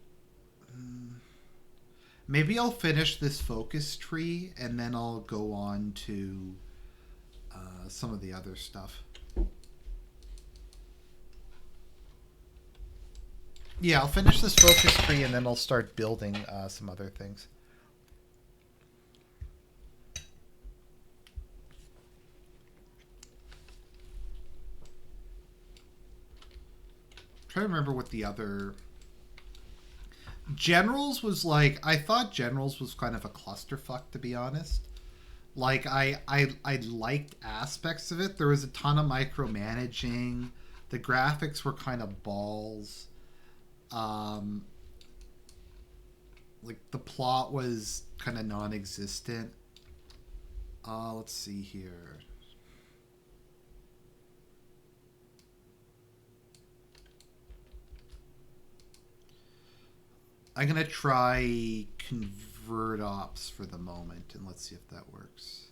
Maybe I'll finish this focus tree and then I'll go on to some of the other stuff. Yeah, I'll finish this focus tree and then I'll start building some other things. I'm trying to remember what the other Generals was like. I thought Generals was kind of a clusterfuck, to be honest. Like I liked aspects of it. There was a ton of micromanaging. The graphics were kind of balls. Um, like the plot was kind of non-existent. Let's see here. I'm gonna try convert ops for the moment, and let's see if that works.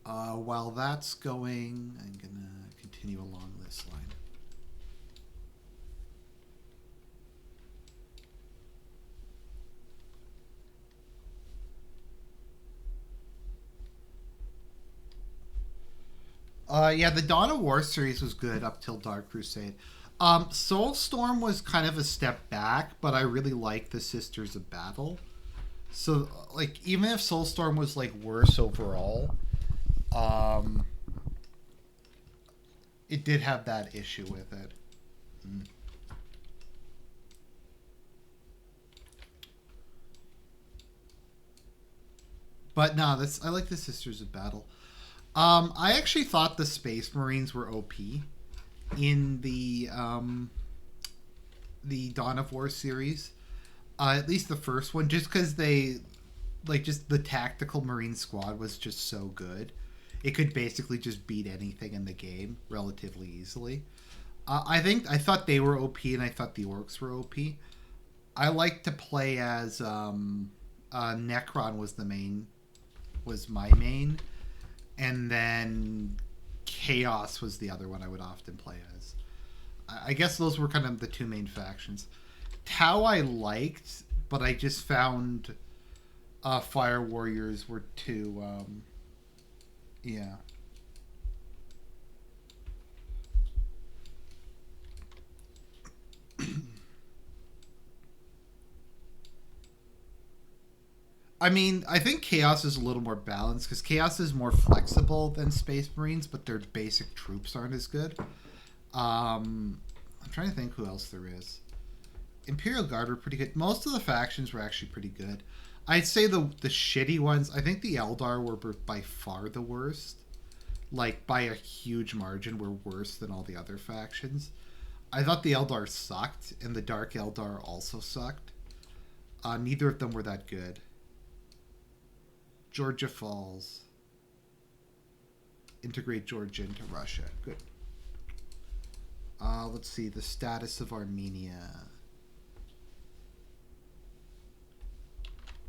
While that's going, I'm gonna continue along this line. Yeah, the Dawn of War series was good up till Dark Crusade. Soulstorm was kind of a step back, but I really like the Sisters of Battle. So, like, even if Soulstorm was like worse overall, um, it did have that issue with it. Mm. But no, that's I like the Sisters of Battle. I actually thought the Space Marines were OP in the Dawn of War series. At least the first one, just because they like just the tactical Marine squad was just so good. It could basically just beat anything in the game relatively easily. I thought they were OP, and I thought the orcs were OP. I like to play as Necron was my main, and then Chaos was the other one I would often play as. I guess those were kind of the two main factions. Tau I liked, but I just found Fire Warriors were too. Yeah. I mean, I think Chaos is a little more balanced because Chaos is more flexible than Space Marines, but their basic troops aren't as good. I'm trying to think who else there is. Imperial Guard were pretty good. Most of the factions were actually pretty good. I'd say the shitty ones. I think the Eldar were by far the worst. Like by a huge margin, were worse than all the other factions. I thought the Eldar sucked, and the Dark Eldar also sucked. Neither of them were that good. Georgia Falls. Integrate Georgia into Russia. Good. Let's see the status of Armenia.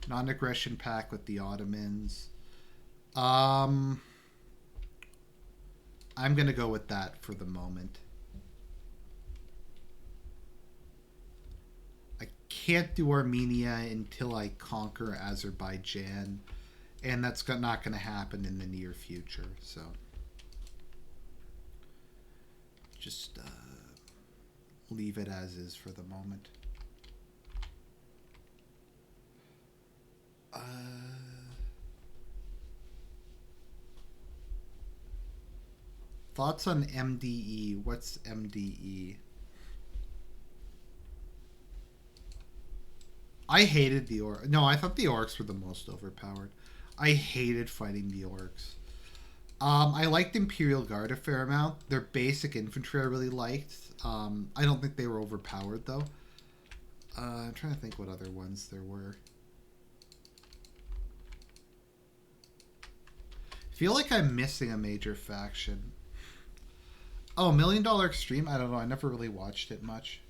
Non-aggression pact with the Ottomans. I'm gonna go with that for the moment. I can't do Armenia until I conquer Azerbaijan, and that's not going to happen in the near future. So just leave it as is for the moment. Thoughts on MDE? What's MDE? I hated the orcs. No, I thought the orcs were the most overpowered. I hated fighting the orcs. I liked Imperial Guard a fair amount. Their basic infantry I really liked. I don't think they were overpowered though. I'm trying to think what other ones there were. I feel like I'm missing a major faction. Oh, $1 Million Extreme? I don't know. I never really watched it much.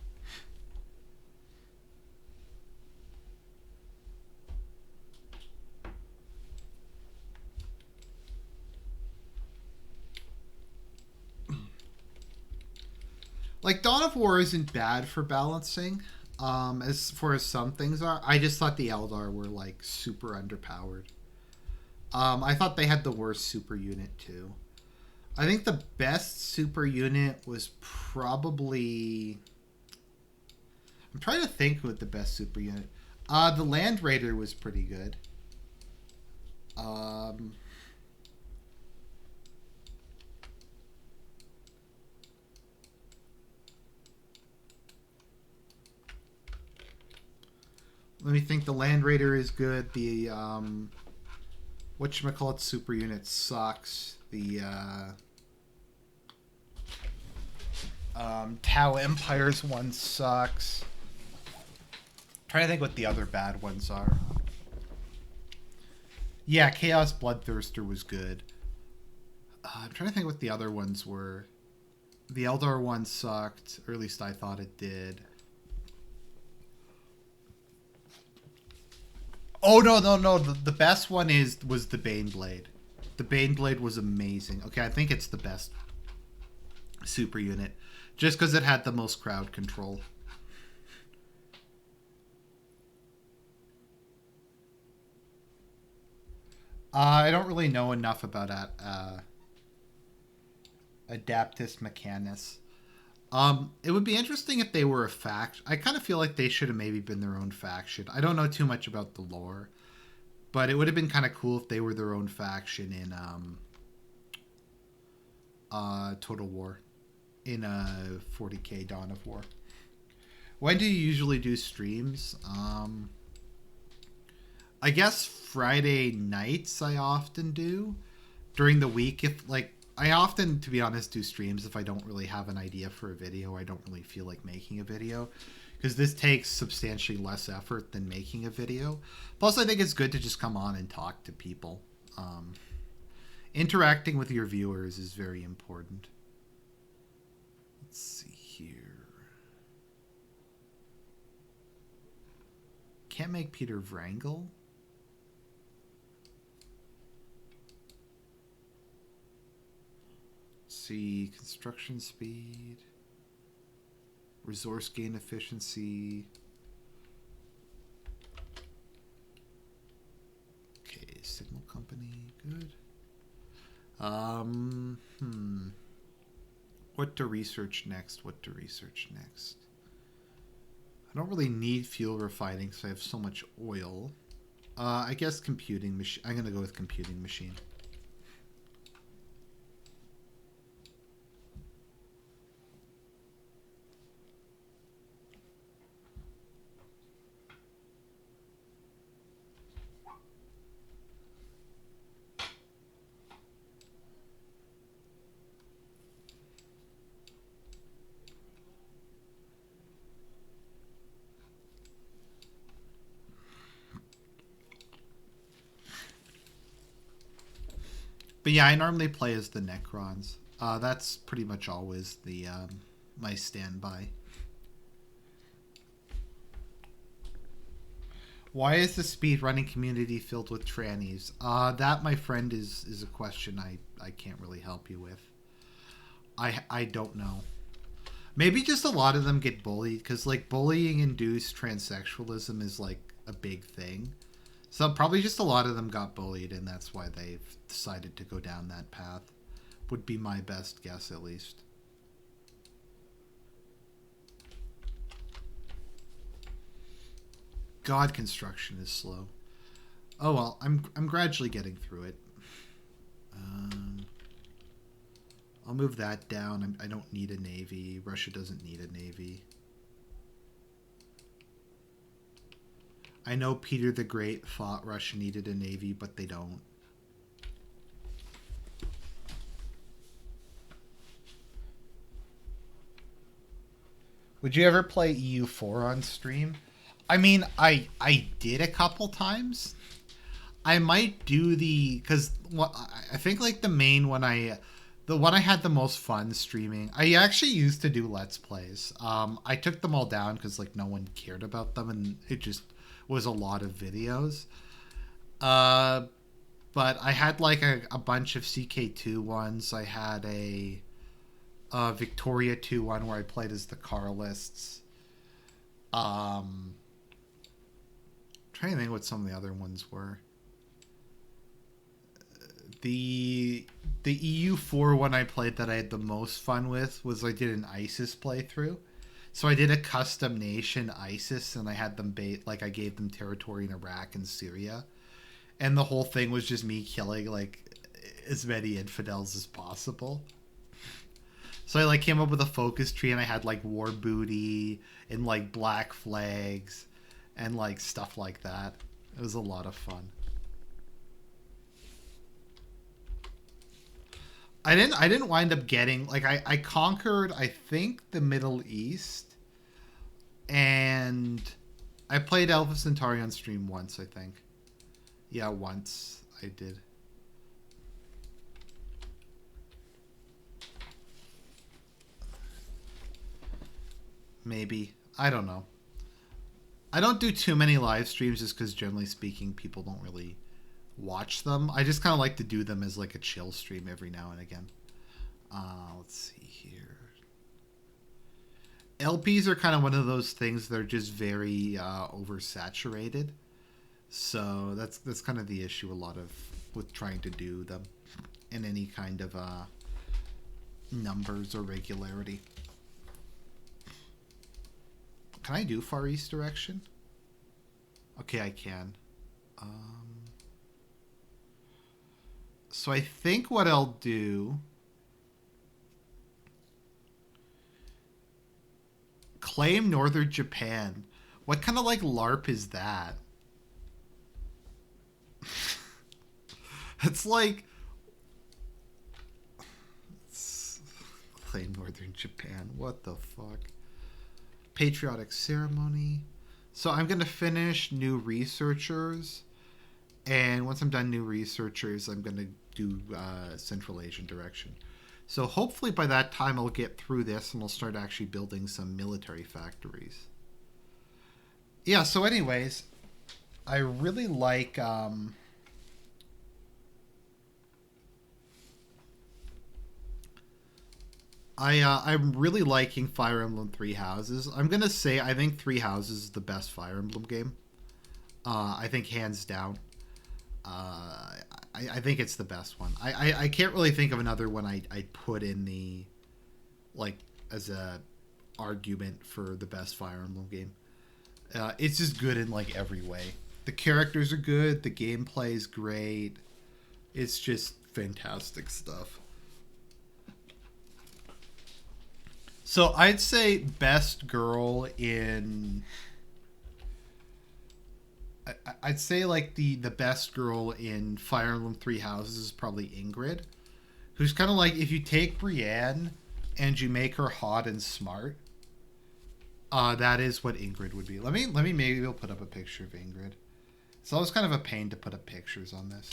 Like, Dawn of War isn't bad for balancing, as far as some things are. I just thought the Eldar were, like, super underpowered. I thought they had the worst super unit, too. I think the best super unit was probably... I'm trying to think what the best super unit... the Land Raider was pretty good. Let me think. The Land Raider is good. The whatchamacallit super unit sucks. The Tau Empire's one sucks. I'm trying to think what the other bad ones are. Yeah, Chaos Bloodthirster was good. I'm trying to think what the other ones were. The Eldar one sucked, or at least I thought it did. Oh no! The best one was the Baneblade. The Baneblade was amazing. Okay, I think it's the best super unit, just because it had the most crowd control. I don't really know enough about Adaptus Mechanus. It would be interesting if they were a faction. I kind of feel like they should have maybe been their own faction. I don't know too much about the lore, but it would have been kind of cool if they were their own faction in Total War, in 40K Dawn of War. When do you usually do streams? I guess Friday nights I often do. During the week, if like I often, to be honest, do streams if I don't really have an idea for a video. I don't really feel like making a video, because this takes substantially less effort than making a video. Plus, I think it's good to just come on and talk to people. Interacting with your viewers is very important. Let's see here. Can't make Peter Wrangel. See, construction speed, resource gain efficiency. Okay, signal company, good. What to research next? I don't really need fuel refining because I have so much oil. I guess computing machine. I'm gonna go with computing machine. But yeah, I normally play as the Necrons. That's pretty much always the my standby. Why is the speedrunning community filled with trannies? That, my friend, is a question I can't really help you with. I don't know. Maybe just a lot of them get bullied because like bullying induced transsexualism is like a big thing. So probably just a lot of them got bullied and that's why they've decided to go down that path. Would be my best guess at least. God, construction is slow. Oh well, I'm gradually getting through it. I'll move that down. I don't need a navy. Russia doesn't need a navy. I know Peter the Great thought Russia needed a navy, but they don't. Would you ever play EU4 on stream? I mean, I did a couple times. I might do because what I think like the main one the one I had the most fun streaming. I actually used to do Let's Plays. I took them all down because like no one cared about them and it just was a lot of videos. But I had like a bunch of CK2 ones. I had a Victoria 2 one where I played as the Carlists. Trying to think what some of the other ones were. The EU4 one I played that I had the most fun with was I did an ISIS playthrough. So I did a custom nation ISIS and I had them like I gave them territory in Iraq and Syria. And the whole thing was just me killing like as many infidels as possible. So I like came up with a focus tree and I had like war booty and like black flags and like stuff like that. It was a lot of fun. I didn't wind up getting like I conquered I think the Middle East and I played Alpha Centauri on stream once, I think. Yeah, once I did. Maybe. I don't know. I don't do too many live streams just because generally speaking people don't really watch them. I just kind of like to do them as like a chill stream every now and again. Let's see here. LPs are kind of one of those things that are just very oversaturated. So that's kind of the issue a lot of with trying to do them in any kind of numbers or regularity. Can I do Far East direction? Okay, I can. So I think what I'll do... Claim Northern Japan. What kind of like LARP is that? It's like... Claim Northern Japan. What the fuck? Patriotic ceremony. So I'm going to finish New Researchers. And once I'm done New Researchers, I'm going to do Central Asian direction. So hopefully by that time I'll get through this and I'll start actually building some military factories. Yeah, so anyways, I really like... I'm really liking Fire Emblem Three Houses. I'm going to say I think Three Houses is the best Fire Emblem game. I think hands down. I think it's the best one. I can't really think of another one I'd put in the like as a argument for the best Fire Emblem game. It's just good in like every way. The characters are good. The gameplay is great. It's just fantastic stuff. So I'd say best girl in... I'd say like the best girl in Fire Emblem Three Houses is probably Ingrid, who's kind of like if you take Brienne and you make her hot and smart, that is what Ingrid would be. Let me maybe we'll put up a picture of Ingrid. It's always kind of a pain to put up pictures on this.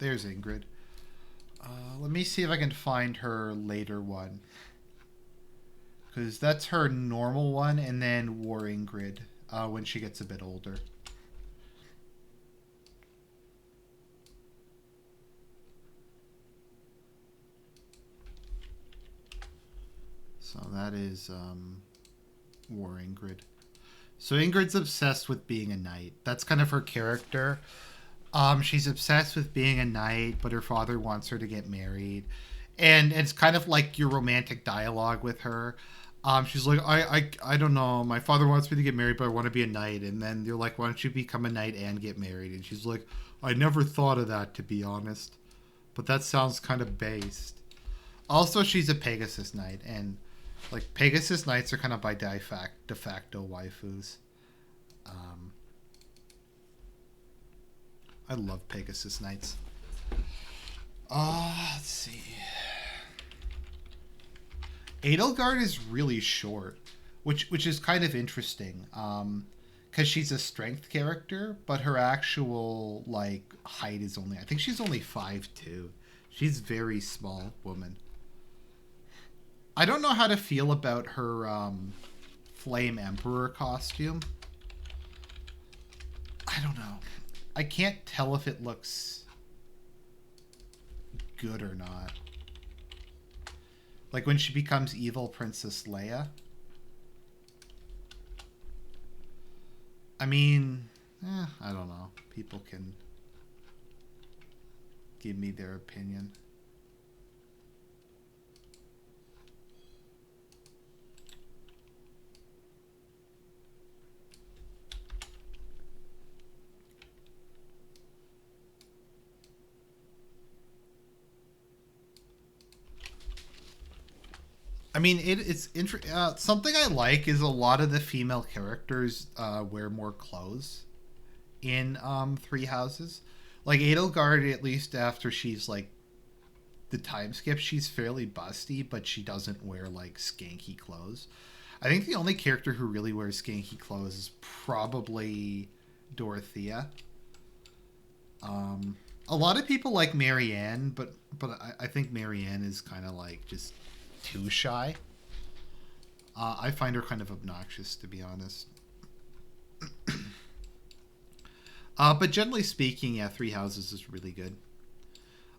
there's Ingrid. Let me see if I can find her later one. Because that's her normal one, and then War Ingrid when she gets a bit older. So that is War Ingrid. So Ingrid's obsessed with being a knight. That's kind of her character. She's obsessed with being a knight, but her father wants her to get married. And it's kind of like your romantic dialogue with her. She's like, I don't know. My father wants me to get married, but I want to be a knight. And then you're like, why don't you become a knight and get married? And she's like, I never thought of that, to be honest. But that sounds kind of based. Also, she's a Pegasus knight. And like Pegasus knights are kind of by de facto waifus. I love Pegasus knights. Let's see. Edelgard is really short, which is kind of interesting. Because she's a strength character, but her actual like height is only, I think she's only 5'2". She's very small woman. I don't know how to feel about her Flame Emperor costume. I don't know. I can't tell if it looks good or not. Like when she becomes evil Princess Leia. I mean, I don't know. People can give me their opinion. I mean, it's something I like is a lot of the female characters wear more clothes in Three Houses. Like Edelgard, at least after she's like the time skip, she's fairly busty, but she doesn't wear like skanky clothes. I think the only character who really wears skanky clothes is probably Dorothea. A lot of people like Marianne, but I think Marianne is kind of like just too shy. I find her kind of obnoxious, to be honest. But generally speaking, yeah, Three Houses is really good.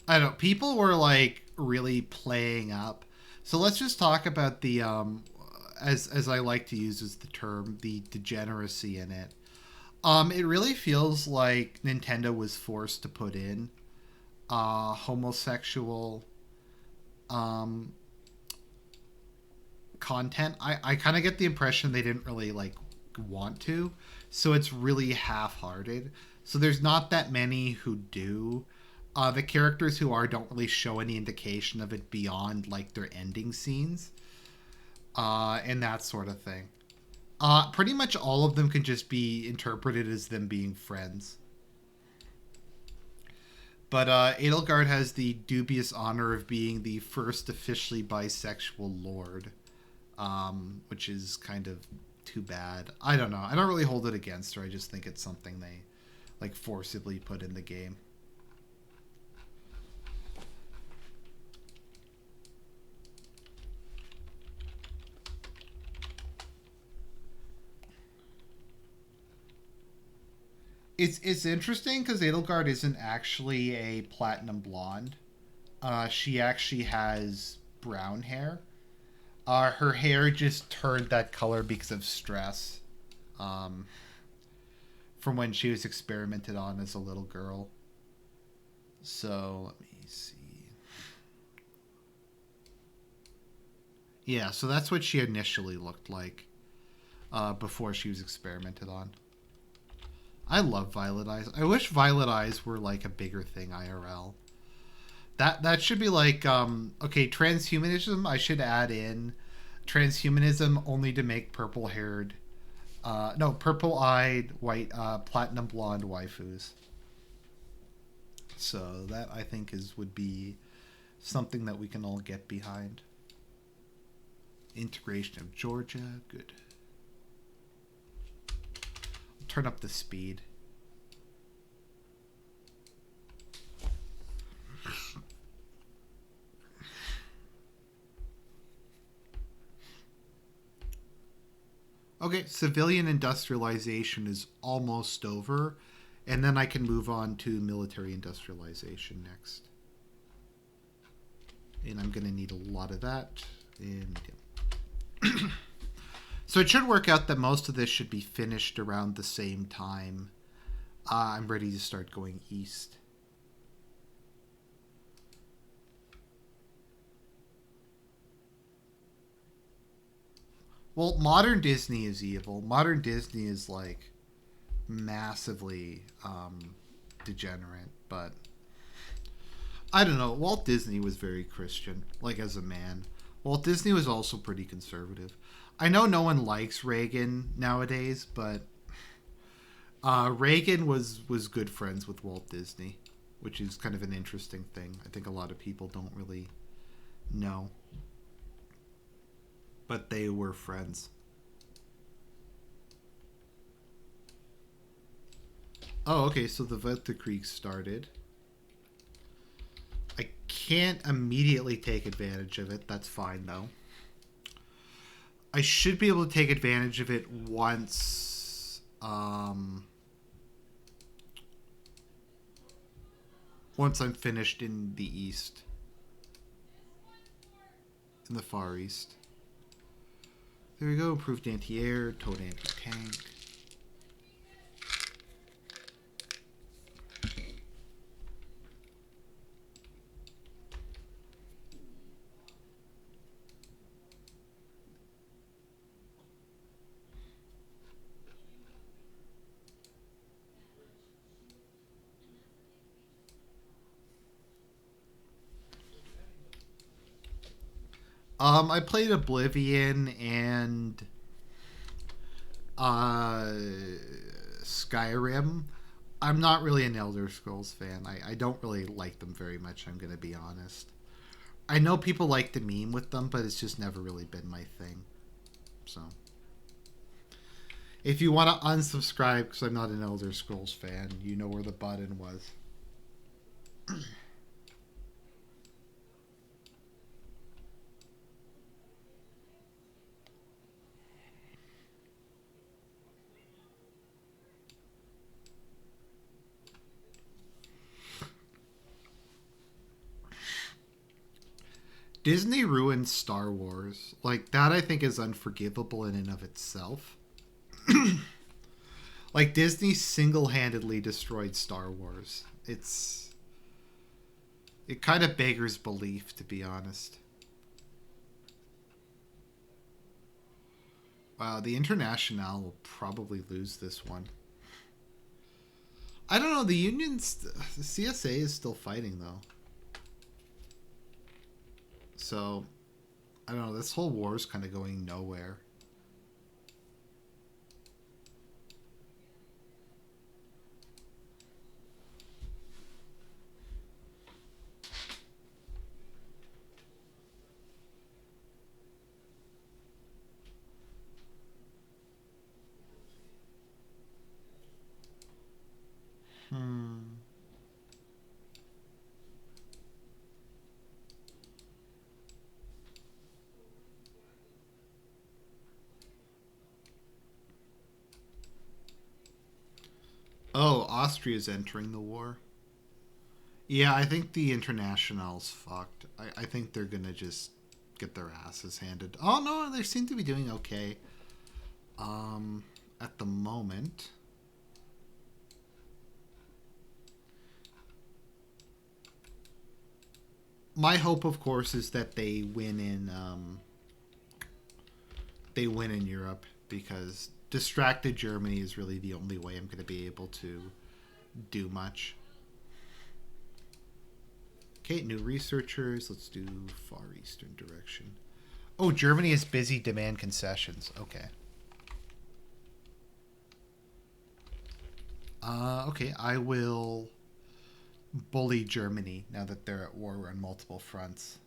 I don't know. People were like really playing up. So let's just talk about the as I like to use as the term, the degeneracy in it. It really feels like Nintendo was forced to put in homosexual content. I kind of get the impression they didn't really like want to, so it's really half-hearted. So there's not that many who do. The characters who are don't really show any indication of it beyond like their ending scenes, and that sort of thing. Pretty much all of them can just be interpreted as them being friends. But Edelgard has the dubious honor of being the first officially bisexual lord, which is kind of too bad. I don't know. I don't really hold it against her. I just think it's something they like forcibly put in the game. It's interesting because Edelgard isn't actually a platinum blonde. She actually has brown hair. Her hair just turned that color because of stress. Um, from when she was experimented on as a little girl. So let me see. Yeah, so that's what she initially looked like before she was experimented on. I love Violet Eyes. I wish Violet Eyes were like a bigger thing IRL. That should be like okay, transhumanism. I should add in transhumanism only to make purple haired, no, purple eyed, white, platinum blonde waifus. So that I think would be something that we can all get behind. Integration of Georgia, good. Turn up the speed. Okay, civilian industrialization is almost over, and then I can move on to military industrialization next. And I'm going to need a lot of that. And yeah. So it should work out that most of this should be finished around the same time. I'm ready to start going east. Well, modern Disney is evil. Modern Disney is like massively degenerate, but I don't know. Walt Disney was very Christian, like as a man. Walt Disney was also pretty conservative. I know no one likes Reagan nowadays, but Reagan was good friends with Walt Disney, which is kind of an interesting thing. I think a lot of people don't really know, but they were friends. Oh, okay. So the Weltkrieg started. I can't immediately take advantage of it. That's fine though. I should be able to take advantage of it once once I'm finished in the east. In the Far East. There we go. Improved anti-air, towed anti-tank. I played Oblivion and Skyrim. I'm not really an Elder Scrolls fan. I don't really like them very much, I'm going to be honest. I know people like to meme with them, but it's just never really been my thing. So, if you want to unsubscribe because I'm not an Elder Scrolls fan, you know where the button was. Disney ruined Star Wars. Like, that I think is unforgivable in and of itself. Like, Disney single-handedly destroyed Star Wars. It kind of beggars belief, to be honest. Wow, the International will probably lose this one. I don't know, the Union's... The CSA is still fighting, though. So, I don't know, this whole war is kind of going nowhere. Oh, Austria's entering the war. Yeah, I think the International's fucked. I think they're gonna just get their asses handed. Oh no, they seem to be doing okay. At the moment. My hope, of course, is that they win in Europe, because distracted Germany is really the only way I'm going to be able to do much. Okay, new researchers. Let's do Far Eastern direction. Oh, Germany is busy. Demand concessions. Okay. Okay, I will bully Germany now that they're at war on multiple fronts.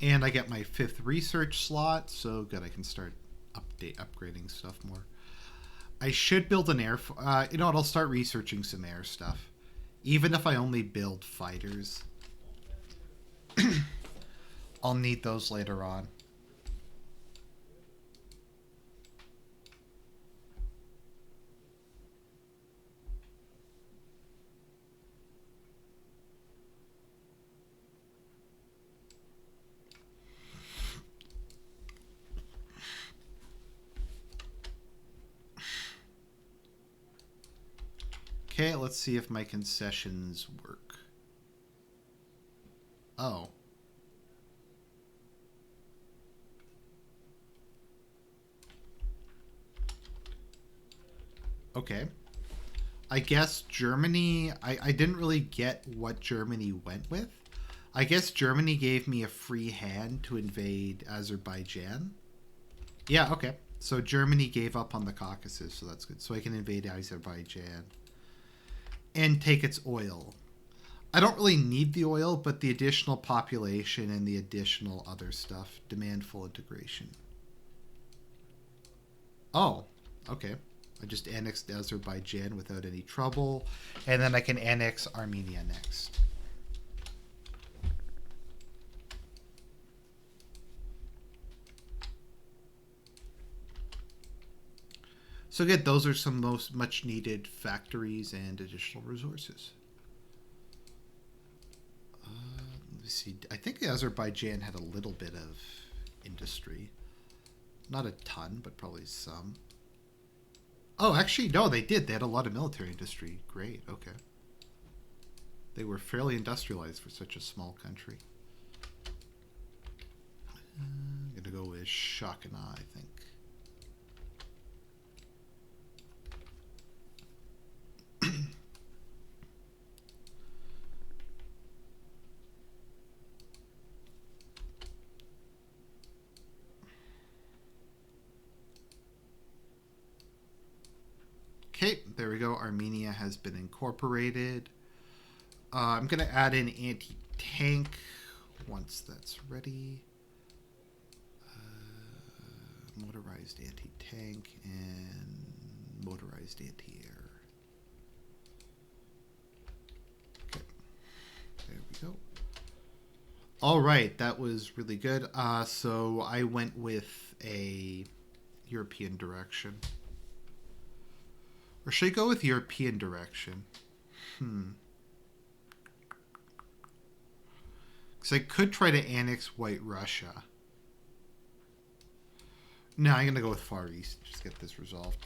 And I get my 5th research slot, so good, I can start upgrading stuff more. I should build an air... you know what, I'll start researching some air stuff. Even if I only build fighters. I'll need those later on. Okay, let's see if my concessions work. Oh. Okay. I guess Germany... I didn't really get what Germany went with. I guess Germany gave me a free hand to invade Azerbaijan. Yeah, okay. So Germany gave up on the Caucasus, so that's good. So I can invade Azerbaijan and take its oil. I don't really need the oil, but the additional population and the additional other stuff demand full integration. Oh, okay. I just annexed Azerbaijan without any trouble, and then I can annex Armenia next. So good, those are some most much needed factories and additional resources. Let me see. I think Azerbaijan had a little bit of industry. Not a ton, but probably some. Oh, actually, no, they did. They had a lot of military industry. Great, okay. They were fairly industrialized for such a small country. I'm going to go with Shakana, I think. Okay, there we go. Armenia has been incorporated. I'm going to add in anti-tank once that's ready. Motorized anti-tank and motorized anti-air. Okay, there we go. All right, that was really good. So I went with a European direction. Or should I go with European direction? Because I could try to annex White Russia. No, I'm going to go with Far East. Just get this resolved.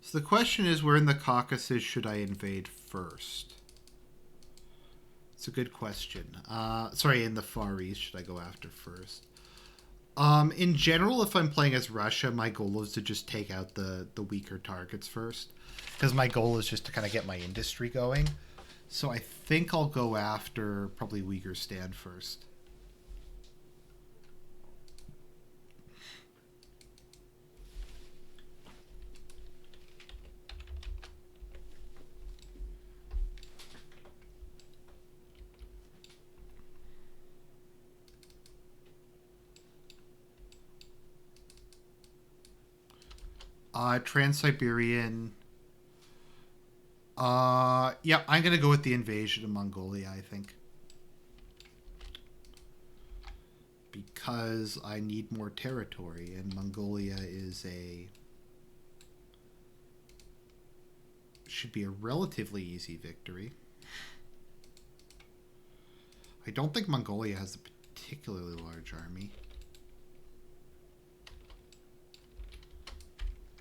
So the question is, where in the Caucasus should I invade first? It's a good question. Sorry, in the Far East should I go after first? In general, if I'm playing as Russia, my goal is to just take out the weaker targets first. Because my goal is just to kind of get my industry going. So I think I'll go after probably Uyghurstan first. Trans-Siberian. Yeah, I'm going to go with the invasion of Mongolia, I think. Because I need more territory, and Mongolia is should be a relatively easy victory. I don't think Mongolia has a particularly large army.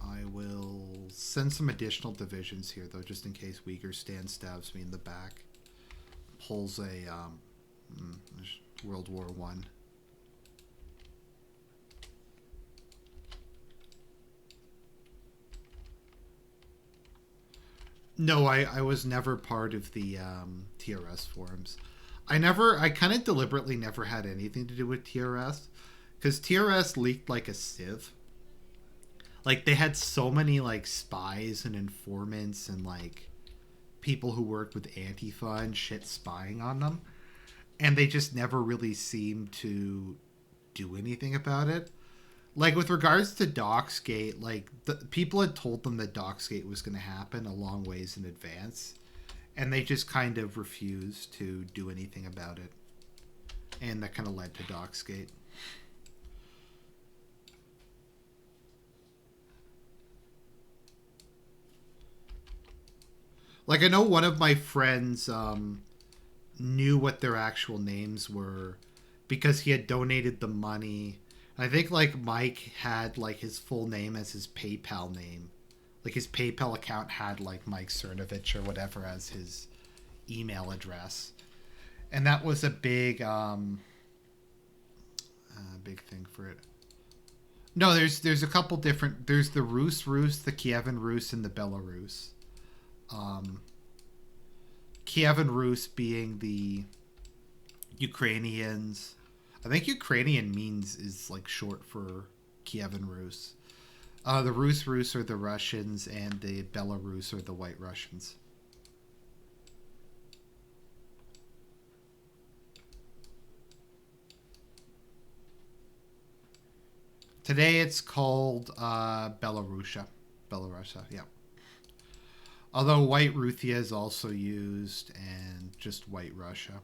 I will send some additional divisions here, though, just in case Uyghurstan stabs me in the back. Pulls a World War One. No, I was never part of the TRS forums. I kind of deliberately never had anything to do with TRS, because TRS leaked like a sieve. Like they had so many like spies and informants and like people who worked with Antifa and shit spying on them, and they just never really seemed to do anything about it. Like with regards to Doxgate, like the people had told them that Doxgate was going to happen a long ways in advance, and they just kind of refused to do anything about it, and that kind of led to Doxgate. Like I know one of my friends knew what their actual names were because he had donated the money. I think like Mike had like his full name as his PayPal name. Like his PayPal account had like Mike Cernovich or whatever as his email address. And that was a big thing for it. No, there's a couple different. There's the Rus, the Kievan Rus, and the Belarus. Um, Kievan Rus being the Ukrainians. I think Ukrainian means is like short for Kievan Rus. The Rus are the Russians, and the Belarus are the White Russians. Today it's called Belarusia. Belarusia, yeah. Although White Ruthia is also used, and just White Russia.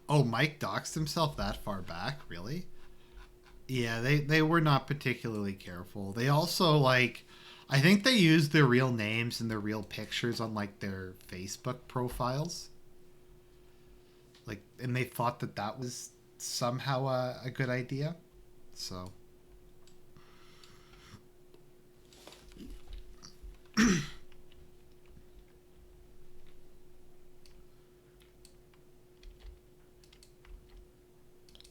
Oh, Mike doxed himself that far back? Really? Yeah, they were not particularly careful. They also, like, I think they used their real names and their real pictures on, like, their Facebook profiles. Like, and they thought that that was somehow a good idea. So.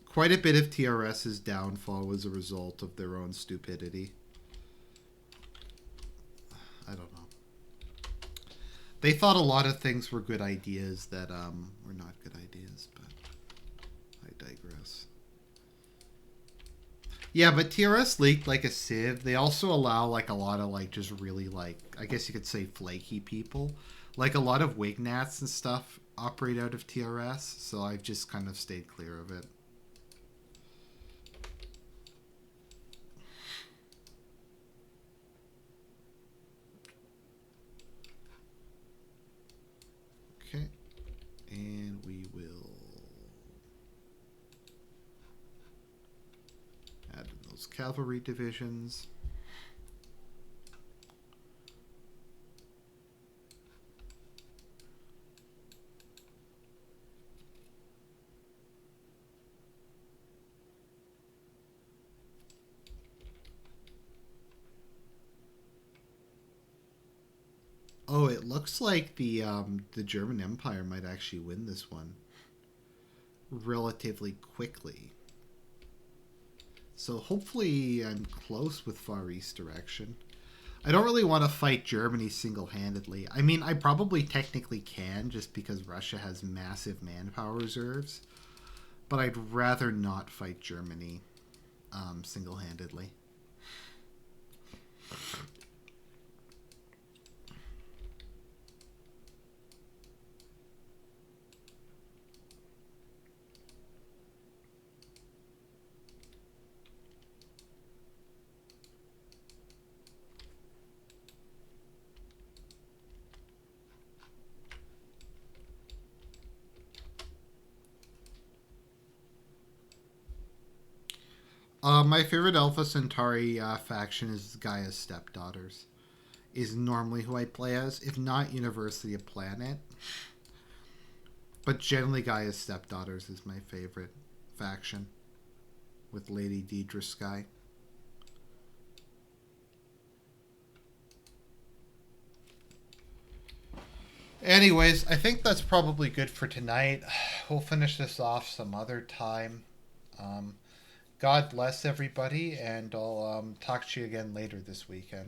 Quite a bit of TRS's downfall was a result of their own stupidity. I don't know. They thought a lot of things were good ideas that were not good ideas, but I digress. Yeah, but TRS leaked like a sieve. They also allow like a lot of like just really like I guess you could say flaky people. Like a lot of Wignats and stuff operate out of TRS, so I've just kind of stayed clear of it. Okay. And we will add in those cavalry divisions. Oh, it looks like the German Empire might actually win this one relatively quickly. So hopefully I'm close with Far East direction. I don't really want to fight Germany single-handedly. I mean, I probably technically can just because Russia has massive manpower reserves, but I'd rather not fight Germany single-handedly. My favorite Alpha Centauri faction is Gaia's Stepdaughters. Is normally who I play as, if not University of Planet. But generally Gaia's Stepdaughters is my favorite faction with Lady Deidre Sky. Anyways, I think that's probably good for tonight. We'll finish this off some other time. Um, God bless everybody, and I'll talk to you again later this weekend.